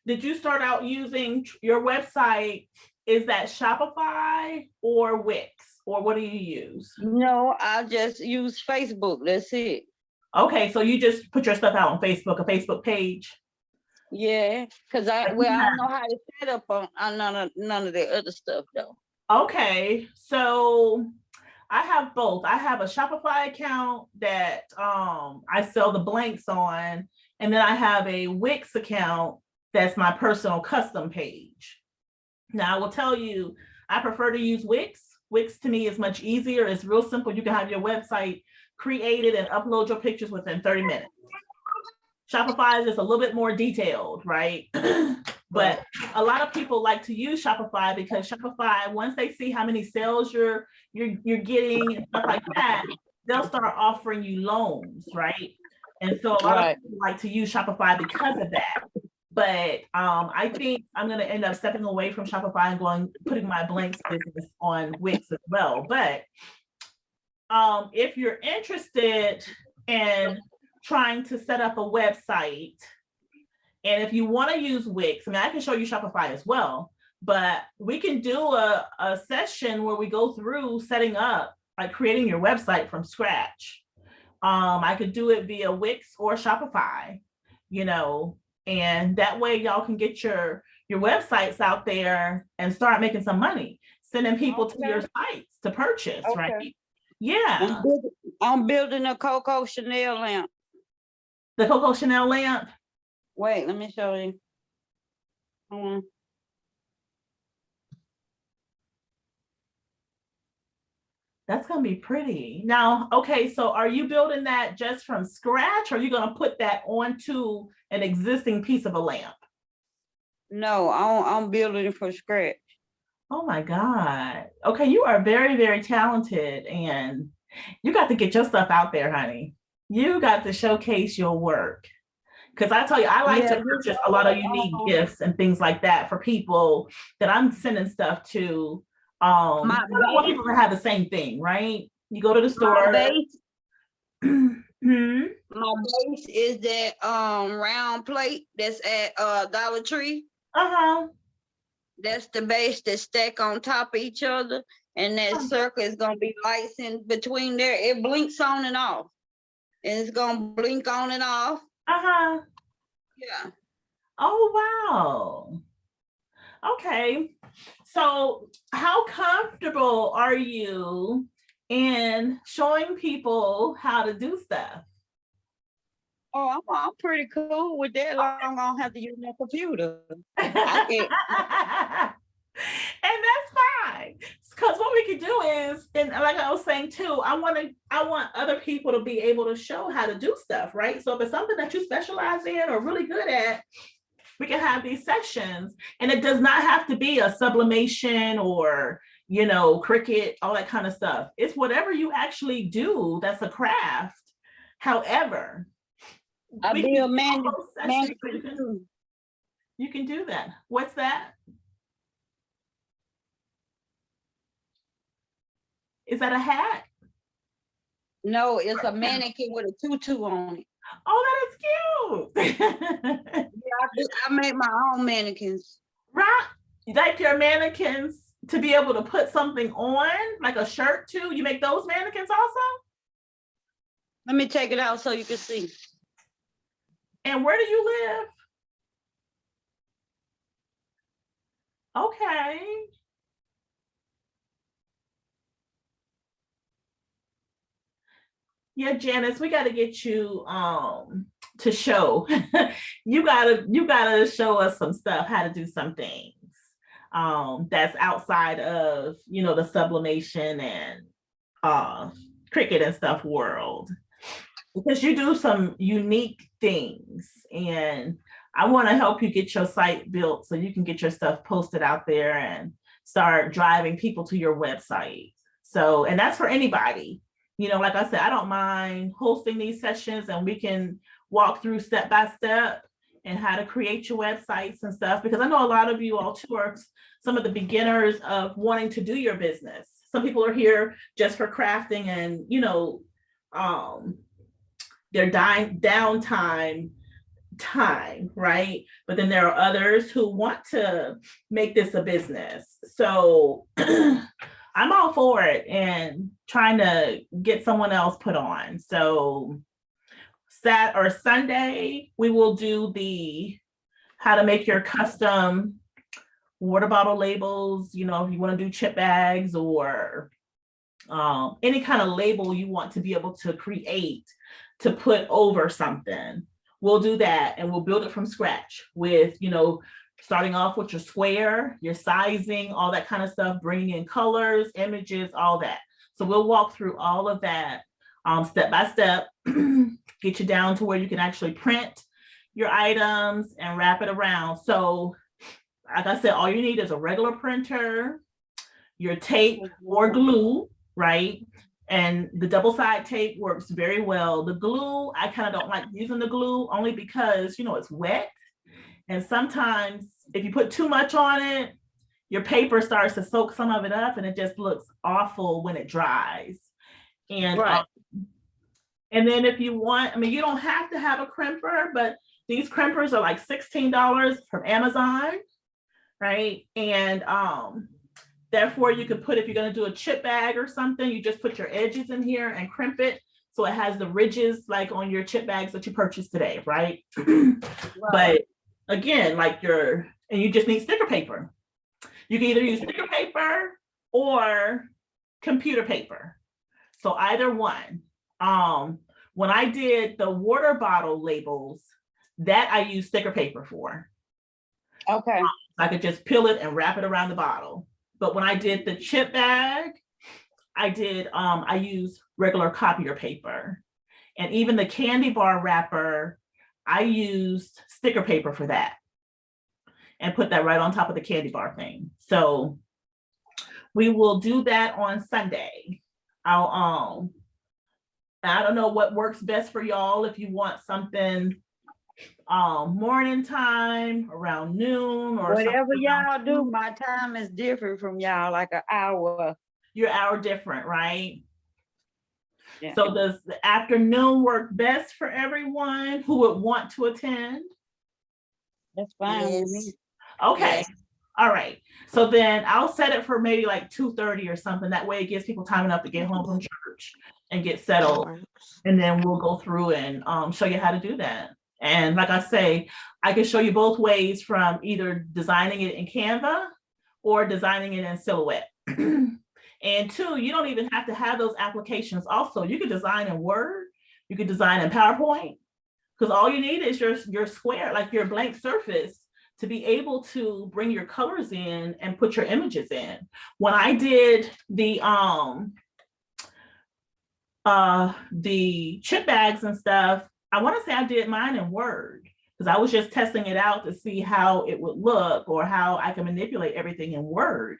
did you start out using your website? Is that Shopify or Wix, or what do you use? No, I just use Facebook. That's it. Okay, so you just put your stuff out on Facebook, a Facebook page. Yeah, because I don't know how to set up on none of the other stuff though. Okay, so I have both. I have a Shopify account that I sell the blanks on, and then I have a Wix account that's my personal custom page. Now I will tell you, I prefer to use Wix. Wix to me is much easier. It's real simple. You can have your website created and upload your pictures within 30 minutes. Shopify is just a little bit more detailed, right? But a lot of people like to use Shopify because Shopify, once they see how many sales you're getting and stuff like that, they'll start offering you loans, right? And so a lot of people like to use Shopify because of that. But I think I'm going to end up stepping away from Shopify and putting my blanks business on Wix as well. But if you're interested in trying to set up a website, and if you want to use Wix, I mean, I can show you Shopify as well, but we can do a session where we go through setting up, like creating your website from scratch. I could do it via Wix or Shopify, you know, and that way y'all can get your websites out there and start making some money, sending people to your sites to purchase, right? Yeah. I'm building a Coco Chanel lamp. The Coco Chanel lamp? Wait, let me show you. That's gonna be pretty. Now, okay, so are you building that just from scratch, or are you gonna put that onto an existing piece of a lamp? No, I'm building it from scratch. Oh my God. Okay, you are very, very talented, and you got to get your stuff out there, honey. You got to showcase your work. Because I tell you, I like to purchase a lot of unique gifts and things like that for people that I'm sending stuff to. I want people to have the same thing, right? You go to the store. My base is that round plate that's at Dollar Tree. That's the base that stack on top of each other, and that circle is gonna be lights in between there. It blinks on and off, and it's gonna blink on and off. Yeah. Oh wow. Okay. So how comfortable are you in showing people how to do stuff? Oh, I'm pretty cool with that. I'm gonna have to use my computer. that's fine. Because what we could do is, and like I was saying too, I want other people to be able to show how to do stuff, right? So if it's something that you specialize in or really good at, we can have these sessions, and it does not have to be a sublimation or, you know, Cricut, all that kind of stuff. It's whatever you actually do that's a craft. However, I'll we be can a do man. whole sessions so you can do that. What's that? Is that a hat? No, it's a mannequin with a tutu on it. Oh, that is cute. I make my own mannequins. Right? Like your mannequins to be able to put something on, like a shirt too. You make those mannequins also? Let me take it out so you can see. And where do you live? Okay. Yeah, Janice, we got to get you to show. you gotta show us some stuff, how to do some things that's outside of, you know, the sublimation and Cricut and stuff world, because you do some unique things, and I want to help you get your site built so you can get your stuff posted out there and start driving people to your website. So, and that's for anybody. You know, like I said, I don't mind hosting these sessions, and we can walk through step by step and how to create your websites and stuff, because I know a lot of you all too are some of the beginners of wanting to do your business. Some people are here just for crafting and, you know, their downtime time, right? But then there are others who want to make this a business. So I'm all for it and trying to get someone else put on. So Sunday, we will do the how to make your custom water bottle labels. You know, if you want to do chip bags or any kind of label you want to be able to create to put over something, we'll do that, and we'll build it from scratch with, you know, starting off with your square, your sizing, all that kind of stuff, bringing in colors, images, all that. So we'll walk through all of that step by step, get you down to where you can actually print your items and wrap it around. So like I said, all you need is a regular printer, your tape or glue, right? And the double side tape works very well. The glue, I kind of don't like using the glue only because, you know, it's wet. And sometimes if you put too much on it, your paper starts to soak some of it up and it just looks awful when it dries. And Right. And then if you want, I mean, you don't have to have a crimper, but these crimpers are like $16 from Amazon, right? And therefore you could put, if you're going to do a chip bag or something, you just put your edges in here and crimp it so it has the ridges like on your chip bags that you purchased today, right? But again, like and you just need sticker paper. You can either use sticker paper or computer paper. So either one. When I did the water bottle labels, that I used sticker paper for. Okay. I could just peel it and wrap it around the bottle. But when I did the chip bag, I used regular copier paper. And even the candy bar wrapper, I used sticker paper for that and put that right on top of the candy bar thing. So we will do that on Sunday. I don't know what works best for y'all. If you want something morning time around noon or whatever y'all do, my time is different from y'all, like an hour. Your hour different, right? Yeah. So does the afternoon work best for everyone who would want to attend? That's fine with me. Okay. Yes. All right. So then I'll set it for maybe like 2:30 or something. That way it gives people time enough to get home from church and get settled. And then we'll go through and show you how to do that. And like I say, I can show you both ways, from either designing it in Canva or designing it in Silhouette. And two, you don't even have to have those applications. Also, you could design in Word, you could design in PowerPoint, because all you need is your square, like your blank surface, to be able to bring your colors in and put your images in. When I did the chip bags and stuff, I want to say I did mine in Word because I was just testing it out to see how it would look or how I can manipulate everything in Word.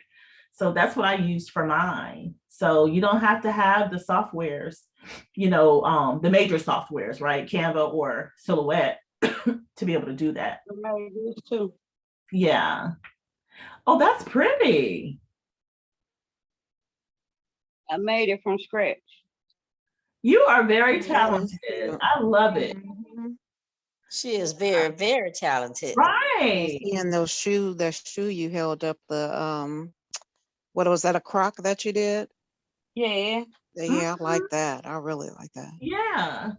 So that's what I used for mine. So you don't have to have the softwares, you know, the major softwares, right? Canva or Silhouette to be able to do that. Too. Yeah. Oh, that's pretty. I made it from scratch. You are very talented. I love it. She is very, very talented. Right. And those shoe, that shoe you held up, the what was that, a croc that you did? Yeah. Yeah, I like that. I really like that. Yeah.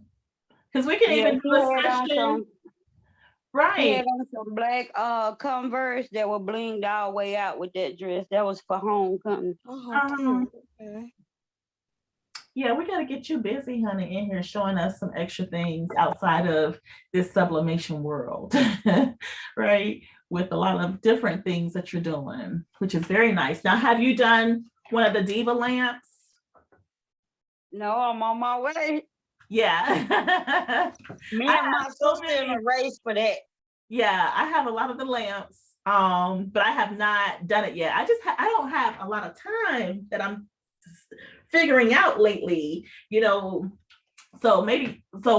Because we can even do a session. Right. He had on some black Converse that were blinged all the way out with that dress. That was for homecoming. Okay. Yeah, we got to get you busy, honey, in here showing us some extra things outside of this sublimation world, right? With a lot of different things that you're doing, which is very nice. Now, have you done one of the Diva lamps? No, I'm on my way. Yeah. Me and my sister in a race for that. Yeah, I have a lot of the lamps, but I have not done it yet. I don't have a lot of time that I'm figuring out lately, you know. So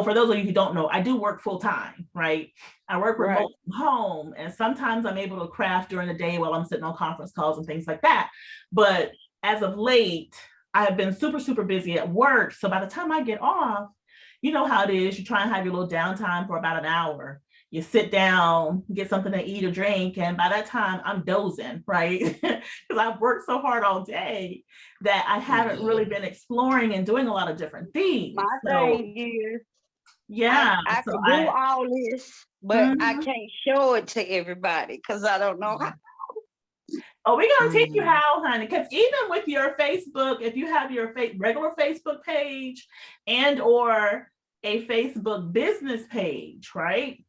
for those of you who don't know, I do work full time, right? I work remote from home, and sometimes I'm able to craft during the day while I'm sitting on conference calls and things like that. But as of late, I have been super, super busy at work. So by the time I get off, you know how it is, you try and have your little downtime for about an hour. You sit down, get something to eat or drink, and by that time I'm dozing, right? Because I've worked so hard all day that I haven't really been exploring and doing a lot of different things. My thing is, yeah, I can do all this, but I can't show it to everybody because I don't know how. Oh, we're gonna teach you how, honey. Because even with your Facebook, if you have your regular Facebook page and or a Facebook business page, right?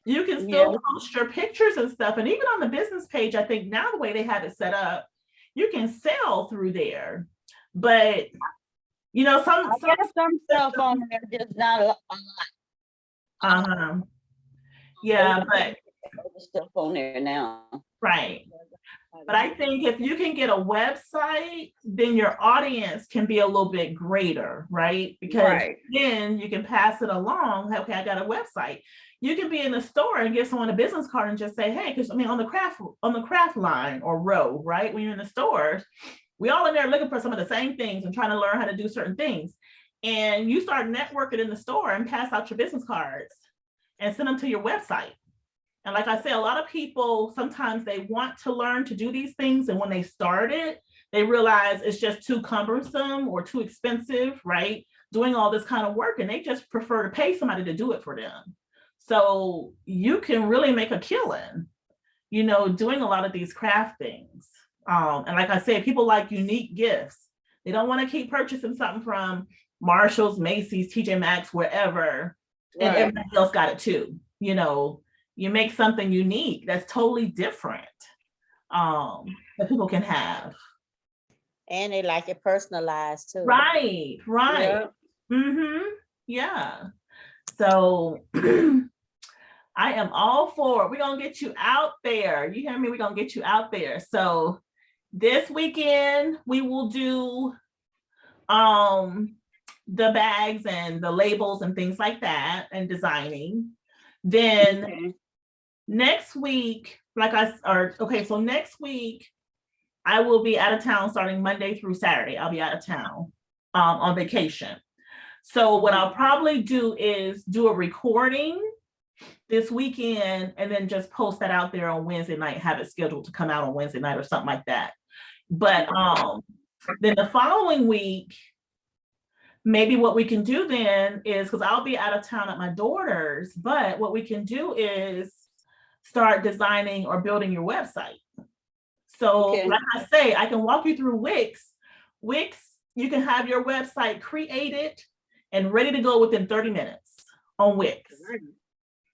You can still post your pictures and stuff. And even on the business page, I think now the way they have it set up, you can sell through there. But you know, some stuff on there, just not a lot. Yeah, but stuff on there now. Right. But I think if you can get a website, then your audience can be a little bit greater, right? Because then you can pass it along. Okay, I got a website. You can be in the store and give someone a business card and just say, hey, because I mean, on the craft line or row, right? When you're in the stores, we all in there looking for some of the same things and trying to learn how to do certain things. And you start networking in the store and pass out your business cards and send them to your website. And like I say, a lot of people, sometimes they want to learn to do these things. And when they start it, they realize it's just too cumbersome or too expensive, right? Doing all this kind of work, and they just prefer to pay somebody to do it for them. So you can really make a killing, you know, doing a lot of these craft things. And like I said, people like unique gifts. They don't want to keep purchasing something from Marshall's, Macy's, TJ Maxx, wherever, and everybody else got it too, you know. You make something unique that's totally different that people can have. And they like it personalized too. Right. Yeah. So I am all for it. We're going to get you out there. You hear me? We're going to get you out there. So this weekend we will do the bags and the labels and things like that and designing. Then next week, so next week, I will be out of town starting Monday through Saturday. I'll be out of town on vacation. So what I'll probably do is do a recording this weekend and then just post that out there on Wednesday night, have it scheduled to come out on Wednesday night or something like that. But then the following week, maybe what we can do then is, because I'll be out of town at my daughter's, but what we can do is start designing or building your website. So like I say, I can walk you through Wix. Wix, you can have your website created and ready to go within 30 minutes on Wix.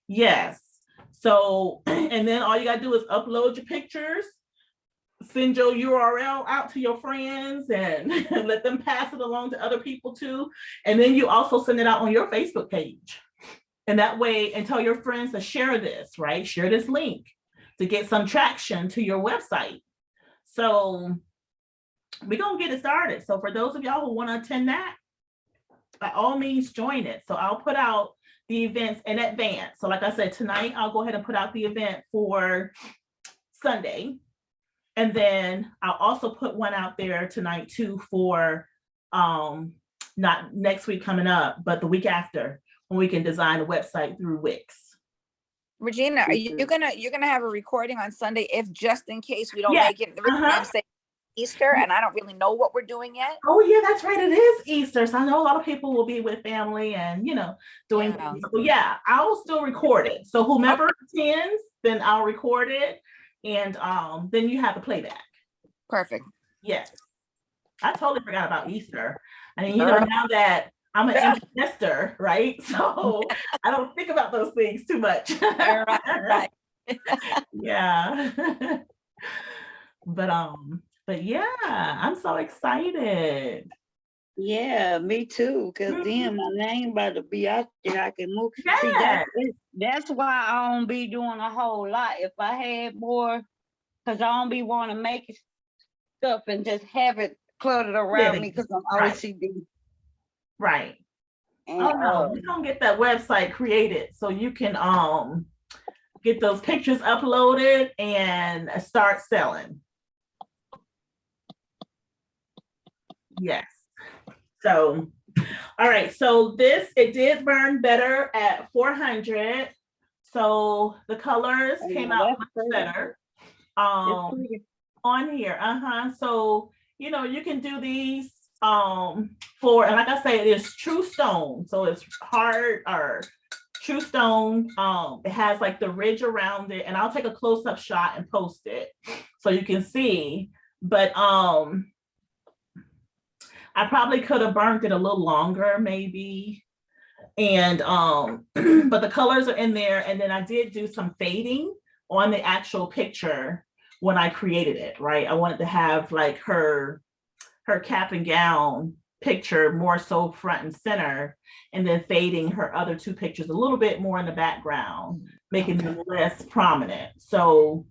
Yes. So, and then all you gotta do is upload your pictures, send your URL out to your friends and let them pass it along to other people too. And then you also send it out on your Facebook page. And that way, and tell your friends to share this, right? Share this link to get some traction to your website. So we're gonna get it started. So for those of y'all who want to attend that, by all means join it. So I'll put out the events in advance. So like I said, tonight I'll go ahead and put out the event for Sunday. And then I'll also put one out there tonight too for not next week coming up, but the week after, when we can design a website through Wix. Regina, are you're gonna have a recording on Sunday if just in case we don't Yeah. make it? The reason I'm saying Easter, and I don't really know what we're doing yet. Oh yeah, that's right. It is Easter. So I know a lot of people will be with family and doing things. So yeah, I will still record it. So whomever attends, then I'll record it. And then you have the playback. Perfect. Yes. I totally forgot about Easter. I mean, now that I'm an investor, right? So I don't think about those things too much. Right. Yeah. But yeah, I'm so excited. Yeah, me too. Cause then my name about to be out there. I can move. Yeah. See, that's why I don't be doing a whole lot. If I had more, cause I don't be want to make stuff and just have it cluttered around me. Cause I'm OCD. Right. And, no, we're gonna get that website created so you can get those pictures uploaded and start selling. Yes. So, all right. So it did burn better at 400. So the colors came out much better on here. So, you can do these for, and like I say, it is true stone. So it's hard or true stone. It has like the ridge around it, and I'll take a close-up shot and post it so you can see. But I probably could have burnt it a little longer, maybe. And but the colors are in there, and then I did do some fading on the actual picture when I created it, right? I wanted to have like her cap and gown picture more so front and center, and then fading her other two pictures a little bit more in the background, making them less prominent. So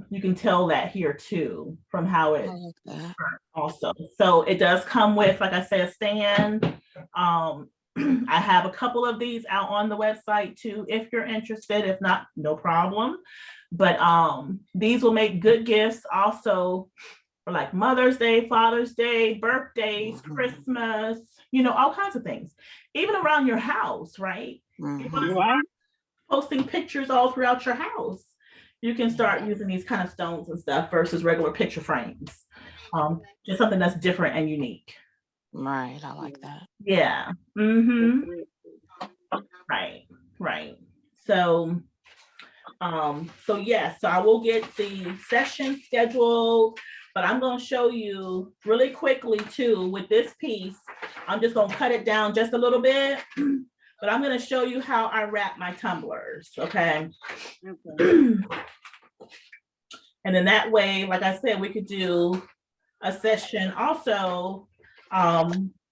you can tell that here too from how it also. So it does come with, like I said, a stand. I have a couple of these out on the website too, if you're interested. If not, no problem. But these will make good gifts also for like Mother's Day, Father's Day, birthdays, Christmas, all kinds of things. Even around your house, right? Posting pictures all throughout your house. You can start using these kind of stones and stuff versus regular picture frames. Just something that's different and unique. Right, I like that. Yeah. Right. So so I will get the session scheduled, but I'm going to show you really quickly too with this piece. I'm just going to cut it down just a little bit, but I'm going to show you how I wrap my tumblers. Okay. And then that way, like I said, we could do a session also. I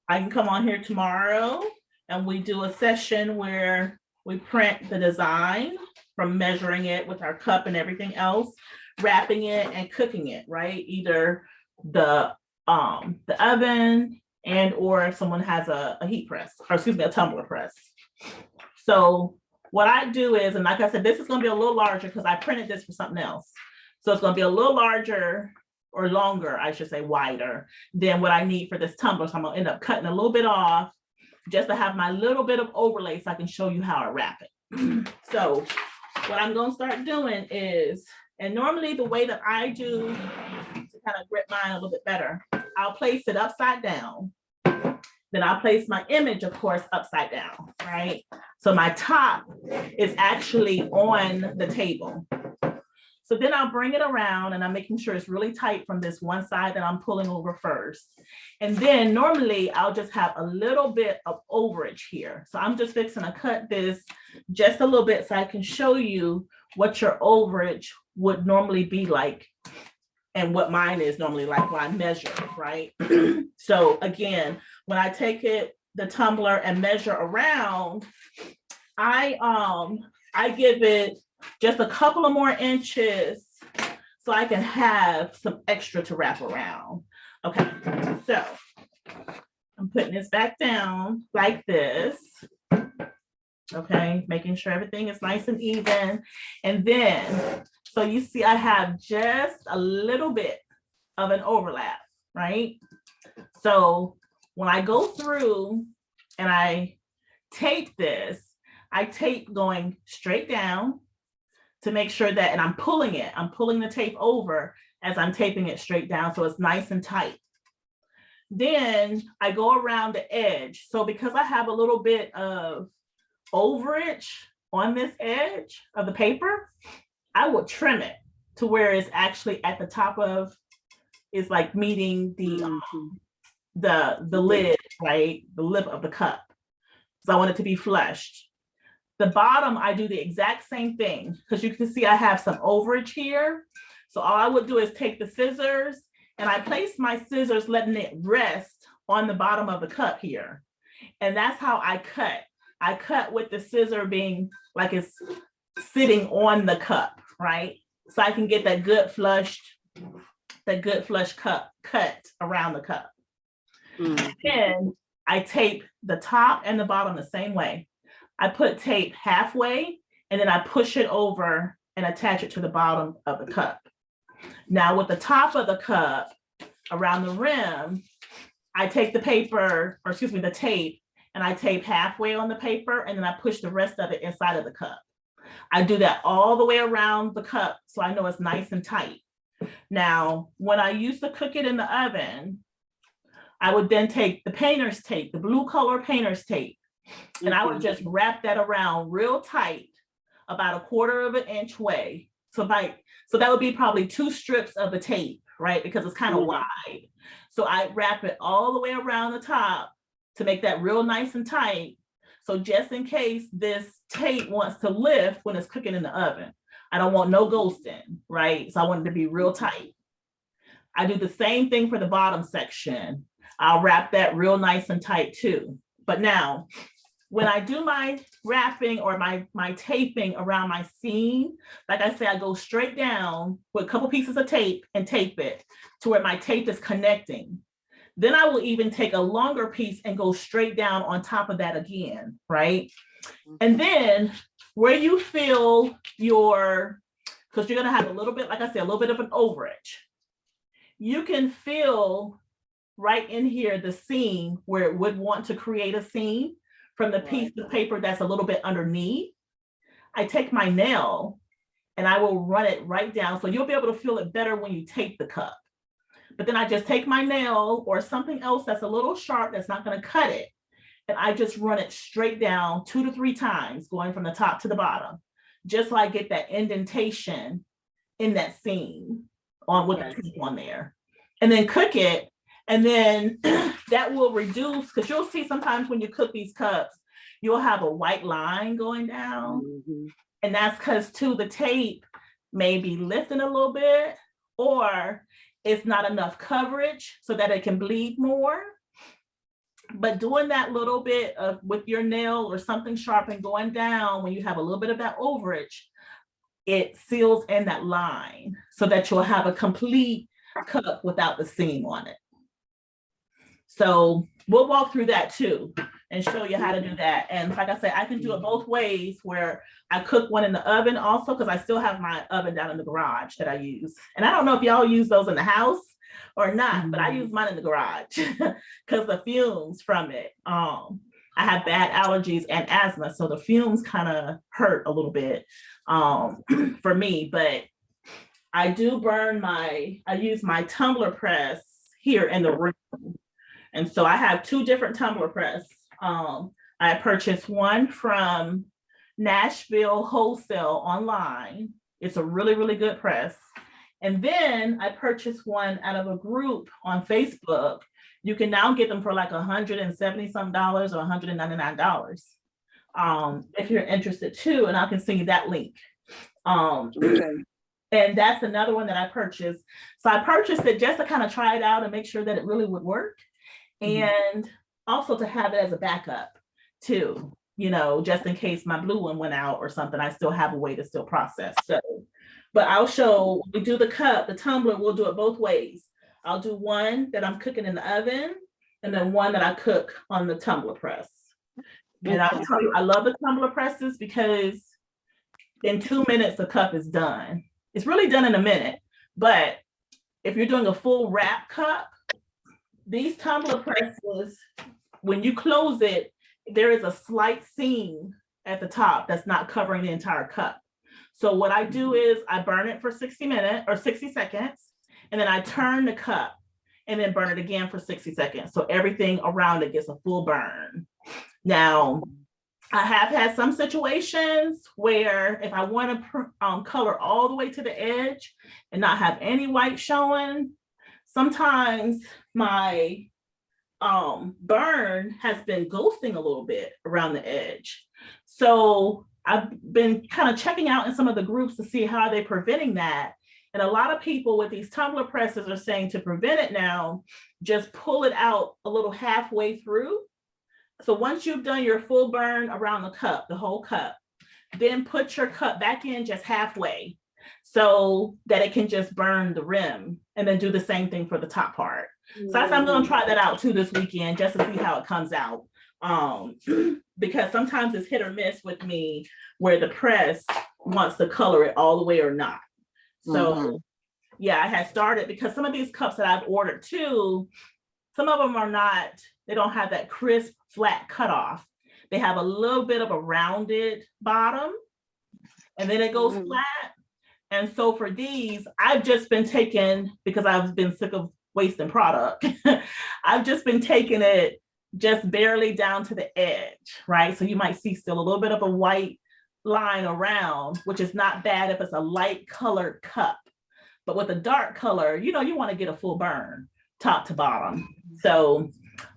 can come on here tomorrow and we do a session where we print the design from measuring it with our cup and everything else, wrapping it and cooking it, right? Either the oven and or if someone has a heat press, or excuse me, a tumbler press. So what I do is, and like I said, this is going to be a little larger because I printed this for something else. So it's going to be a little larger or longer, I should say wider than what I need for this tumbler. So I'm going to end up cutting a little bit off just to have my little bit of overlay so I can show you how I wrap it. So what I'm going to start doing is, and normally the way that I do to kind of grip mine a little bit better, I'll place it upside down. Then I'll place my image, of course, upside down, right? So my top is actually on the table. So then I'll bring it around and I'm making sure it's really tight from this one side that I'm pulling over first. And then normally I'll just have a little bit of overage here. So I'm just fixing to cut this just a little bit so I can show you what your overage would normally be like and what mine is normally like when I measure, right? So again, when I take the tumbler and measure around, I give it just a couple of more inches so I can have some extra to wrap around. Okay, so I'm putting this back down like this. Okay, making sure everything is nice and even. And then, so you see I have just a little bit of an overlap, right? So when I go through and I tape this, I tape going straight down to make sure that, and I'm pulling the tape over as I'm taping it straight down so it's nice and tight. Then I go around the edge. So because I have a little bit of overage on this edge of the paper, I will trim it to where it's actually at the top of, it's like meeting the lid, right? The lip of the cup. So I want it to be flushed. The bottom, I do the exact same thing because you can see I have some overage here. So all I would do is take the scissors and I place my scissors, letting it rest on the bottom of the cup here. And that's how I cut. I cut with the scissor being like it's sitting on the cup, right? So I can get that good flush cup cut around the cup. Then I tape the top and the bottom the same way. I put tape halfway and then I push it over and attach it to the bottom of the cup. Now with the top of the cup around the rim, I take the paper, or excuse me, the tape, and I tape halfway on the paper and then I push the rest of it inside of the cup. I do that all the way around the cup so I know it's nice and tight. Now, when I used to cook it in the oven, I would then take the painter's tape, the blue color painter's tape, and I would just wrap that around real tight, about 1/4 of an inch way. So that would be probably 2 strips of the tape, right? Because it's kind of wide. So I wrap it all the way around the top to make that real nice and tight. So just in case this tape wants to lift when it's cooking in the oven, I don't want no ghosting, right? So I want it to be real tight. I do the same thing for the bottom section. I'll wrap that real nice and tight too. But now, when I do my wrapping or my taping around my seam, like I say, I go straight down with a couple pieces of tape and tape it to where my tape is connecting. Then I will even take a longer piece and go straight down on top of that again, right? And then where you feel because you're gonna have a little bit, like I said, a little bit of an overage. You can feel right in here the seam where it would want to create a seam from the piece of paper that's a little bit underneath. I take my nail and I will run it right down. So you'll be able to feel it better when you tape the cup. But then I just take my nail or something else that's a little sharp that's not going to cut it. And I just run it straight down 2 to 3 times, going from the top to the bottom, just so I get that indentation in that seam with the tape on there. And then cook it. And then that will reduce, because you'll see sometimes when you cook these cups, you'll have a white line going down. And that's because too, the tape may be lifting a little bit, or it's not enough coverage so that it can bleed more. But doing that little bit of with your nail or something sharp and going down when you have a little bit of that overage, it seals in that line so that you'll have a complete cup without the seam on it. So we'll walk through that too and show you how to do that. And like I said, I can do it both ways, where I cook one in the oven also, because I still have my oven down in the garage that I use. And I don't know if y'all use those in the house or not, but I use mine in the garage because the fumes from it. I have bad allergies and asthma, so the fumes kind of hurt a little bit for me. But I do I use my tumbler press here in the room. And so I have 2 different tumbler press. I purchased one from Nashville Wholesale online, It's a really, really good press. And then I purchased one out of a group on Facebook. You can now get them for like $170 some or $199. If you're interested too, and I can send you that link. Okay. And that's another one that I purchased. So I purchased it just to kind of try it out and make sure that it really would work. And also to have it as a backup too, you know, just in case my blue one went out or something, I still have a way to still process. So, but I'll show, we do the cup, the tumbler, we'll do it both ways. I'll do one that I'm cooking in the oven and then one that I cook on the tumbler press. And I'll tell you, I love the tumbler presses because in 2 minutes, the cup is done. It's really done in a minute, but if you're doing a full wrap cup, these tumbler presses, when you close it, there is a slight seam at the top that's not covering the entire cup. So what I do is I burn it for 60 minutes or 60 seconds, and then I turn the cup and then burn it again for 60 seconds. So everything around it gets a full burn. Now, I have had some situations where if I want to color all the way to the edge and not have any white showing, sometimes my burn has been ghosting a little bit around the edge. So I've been kind of checking out in some of the groups to see how they're preventing that. And a lot of people with these tumbler presses are saying to prevent it now, just pull it out a little halfway through. So once you've done your full burn around the cup, the whole cup, then put your cup back in just halfway so that it can just burn the rim, and then do the same thing for the top part. So I'm going to try that out too this weekend just to see how it comes out. Because sometimes it's hit or miss with me where the press wants to color it all the way or not. So yeah, I had started because some of these cups that I've ordered too, some of them are not, they don't have that crisp flat cutoff. They have a little bit of a rounded bottom and then it goes flat. And so for these, I've just been taking, because I've been sick of wasting product, I've just been taking it just barely down to the edge, right? So you might see still a little bit of a white line around, which is not bad if it's a light colored cup. But with a dark color, you know, you want to get a full burn top to bottom. So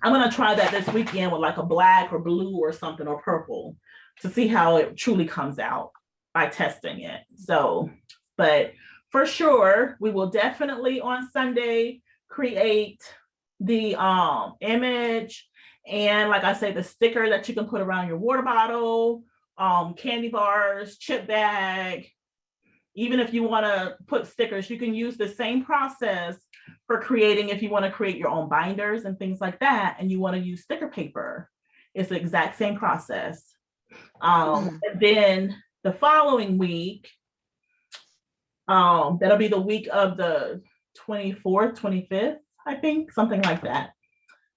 I'm going to try that this weekend with like a black or blue or something or purple to see how it truly comes out by testing it. So, but for sure, we will definitely on Sunday create the image and, like I say, the sticker that you can put around your water bottle, candy bars, chip bag. Even if you want to put stickers, you can use the same process for creating, if you want to create your own binders and things like that, and you want to use sticker paper. It's the exact same process. And then the following week, that'll be the week of the 24th, 25th, I think, something like that.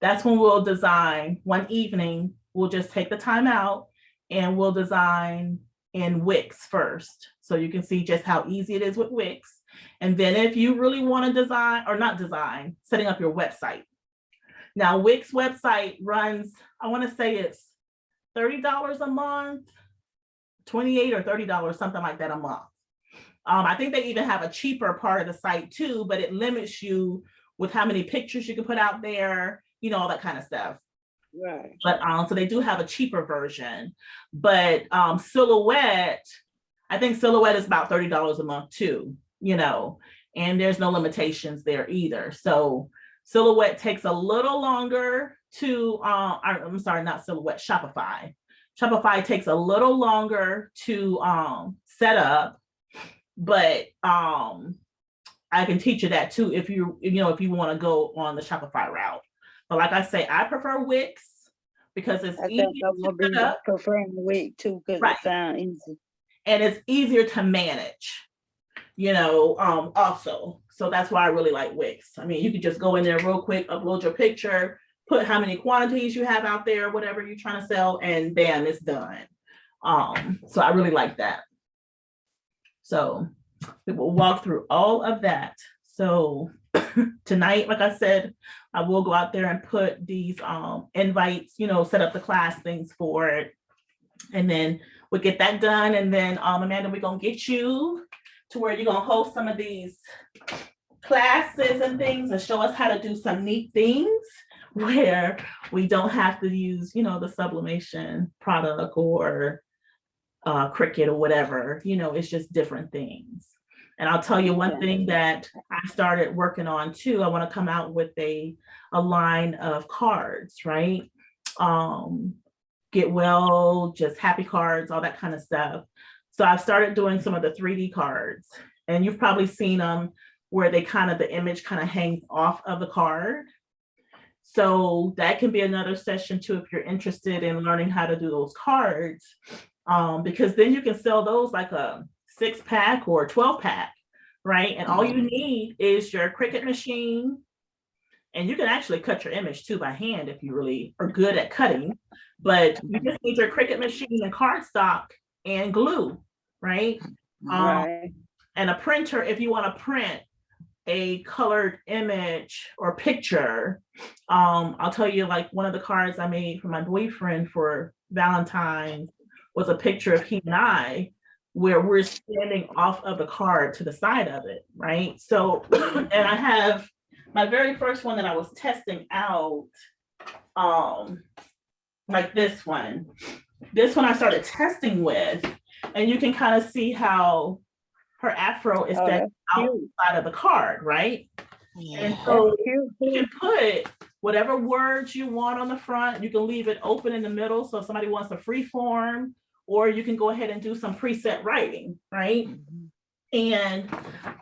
That's when we'll design one evening. We'll just take the time out and we'll design in Wix first. So you can see just how easy it is with Wix. And then if you really want to design, or not design, setting up your website. Now Wix website runs, I want to say it's $30 a month, $28 or $30, something like that a month. I think they even have a cheaper part of the site too, but it limits you with how many pictures you can put out there, you know, all that kind of stuff. Right. But so they do have a cheaper version. But Silhouette, I think Silhouette is about $30 a month too, you know, and there's no limitations there either. So Silhouette takes a little longer to, I'm sorry, not Silhouette, Shopify. Shopify takes a little longer to set up, but I can teach you that too if you want to go on the Shopify route. But like I say, I prefer Wix because it's easier to set up. Preferring Wix too because it sounds easy. And it's easier to manage, you know, also. So that's why I really like Wix. I mean, you could just go in there real quick, upload your picture, put how many quantities you have out there, whatever you're trying to sell, and bam, it's done. So I really like that. So we will walk through all of that. So tonight, like I said, I will go out there and put these invites, you know, set up the class things for it. And then we'll get that done. And then Amanda, we're going to get you to where you're gonna host some of these classes and things and show us how to do some neat things where we don't have to use, the sublimation product or Cricut or whatever, it's just different things. And I'll tell you one thing that I started working on too. I want to come out with a line of cards, right? Get well, just happy cards, all that kind of stuff. So I've started doing some of the 3D cards, and you've probably seen them where the image kind of hangs off of the card. So that can be another session too if you're interested in learning how to do those cards, because then you can sell those like a 6-pack or 12-pack, right? And all you need is your Cricut machine, and you can actually cut your image too by hand if you really are good at cutting, but you just need your Cricut machine and cardstock and glue, right? And a printer if you want to print a colored image or picture. I'll tell you, like, one of the cards I made for my boyfriend for Valentine's was a picture of he and I where we're standing off of the card to the side of it, right? So, and I have my very first one that I was testing out, like this one. This one I started testing with, and you can kind of see how her afro is set outside of the card, right? And so you can put whatever words you want on the front. You can leave it open in the middle, so if somebody wants a free form, or you can go ahead and do some preset writing, right? And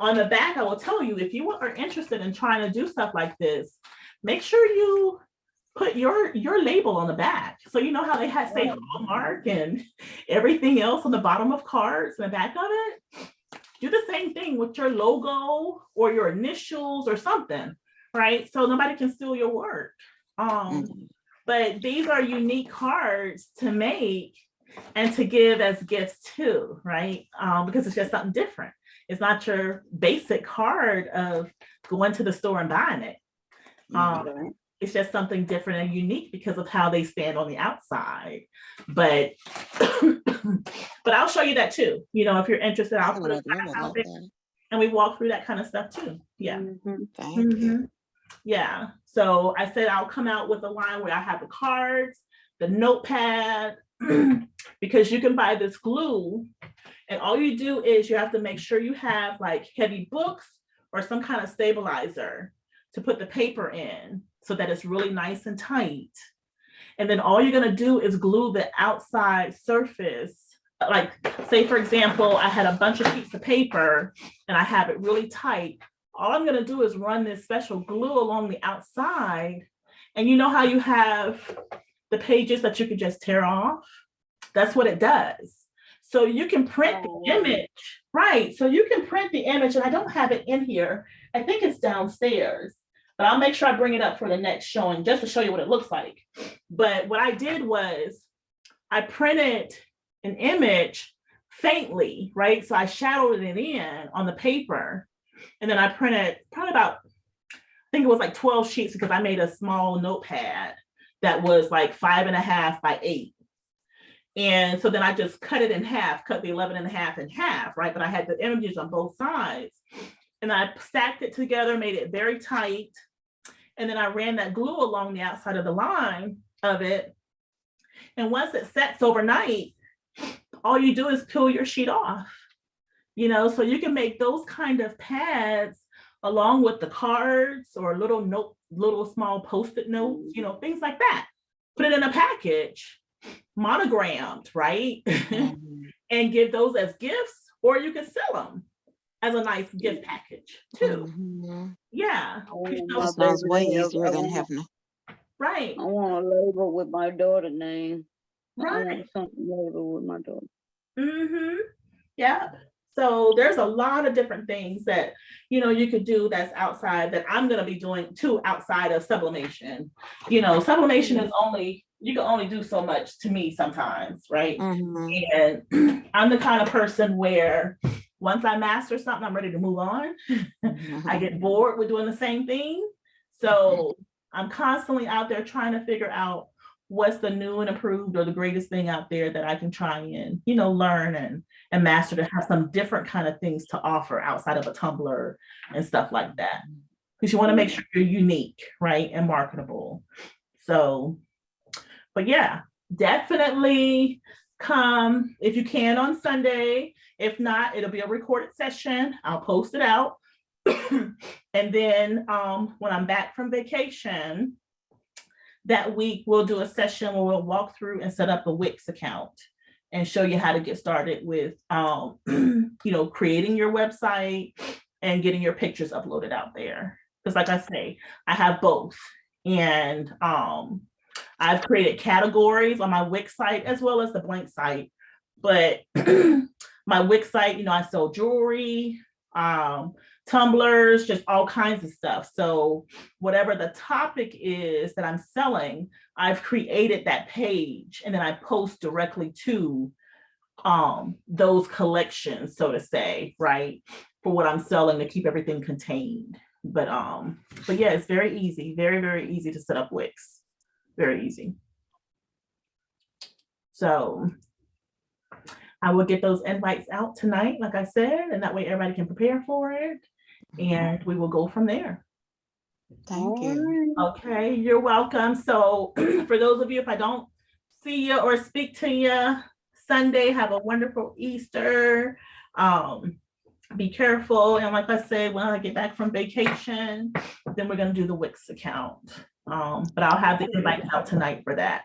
on the back, I will tell you, if you are interested in trying to do stuff like this, make sure you put your label on the back. So you know how they have, say, Hallmark and everything else on the bottom of cards in the back of it? Do the same thing with your logo or your initials or something, right? So nobody can steal your work. But these are unique cards to make and to give as gifts too, right? Because it's just something different. It's not your basic card of going to the store and buying it. It's just something different and unique because of how they stand on the outside. But but I'll show you that too. If you're interested, I'll put it out there and we walk through that kind of stuff too. Yeah. Yeah. So I said I'll come out with a line where I have the cards, the notepad, because you can buy this glue, and all you do is you have to make sure you have like heavy books or some kind of stabilizer to put the paper in so that it's really nice and tight. And then all you're going to do is glue the outside surface. Like, say, for example, I had a bunch of sheets of paper and I have it really tight. All I'm going to do is run this special glue along the outside. And you know how you have the pages that you could just tear off? That's what it does. So you can print the image, right? So you can print the image, and I don't have it in here. I think it's downstairs, but I'll make sure I bring it up for the next showing just to show you what it looks like. But what I did was I printed an image faintly, right? So I shadowed it in on the paper, and then I printed probably about, I think it was like 12 sheets because I made a small notepad that was like 5.5 by 8. And so then I just cut it in half, cut the 11.5 in half, right? But I had the images on both sides. And I stacked it together, made it very tight. And then I ran that glue along the outside of the line of it. And once it sets overnight, all you do is peel your sheet off, so you can make those kind of pads along with the cards or little small Post-it notes, things like that. Put it in a package, monogrammed, right? And give those as gifts, or you can sell them as a nice gift package too. Yeah. That sounds way easier than having to. Right. I want a label with my daughter's name. Right. I want something label with my daughter. Yeah. So there's a lot of different things that, you could do that's outside that I'm going to be doing too outside of sublimation. Sublimation is you can only do so much to me sometimes, right? And I'm the kind of person where once I master something, I'm ready to move on. I get bored with doing the same thing. So I'm constantly out there trying to figure out what's the new and improved or the greatest thing out there that I can try and, you know, learn and master to have some different kind of things to offer outside of a Tumblr and stuff like that. Because you want to make sure you're unique, right? And marketable. So, but yeah, definitely come if you can on Sunday. If not, it'll be a recorded session. I'll post it out. And then when I'm back from vacation, that week we'll do a session where we'll walk through and set up a Wix account and show you how to get started with you know, creating your website and getting your pictures uploaded out there. Because like I say, I have both. And I've created categories on my Wix site as well as the blank site. But my Wix site, you know, I sell jewelry, tumblers, just all kinds of stuff. So whatever the topic is that I'm selling, I've created that page and then I post directly to those collections, so to say, right? For what I'm selling to keep everything contained. But yeah, it's very easy, very, very easy to set up Wix. Very easy. So I will get those invites out tonight, like I said, and that way everybody can prepare for it. And we will go from there. Thank you. Okay, you're welcome. So for those of you, if I don't see you or speak to you Sunday, have a wonderful Easter. Be careful. And like I said, when I get back from vacation, then we're going to do the Wix account. But I'll have the invites out tonight for that.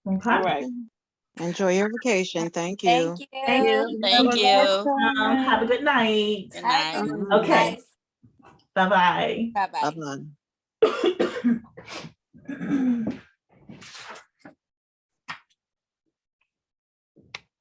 Okay. All right. Enjoy your vacation. Thank you. Thank you. Thank you. Thank you. Have a good night. Good night. Okay. Bye-bye. Bye-bye. Bye-bye.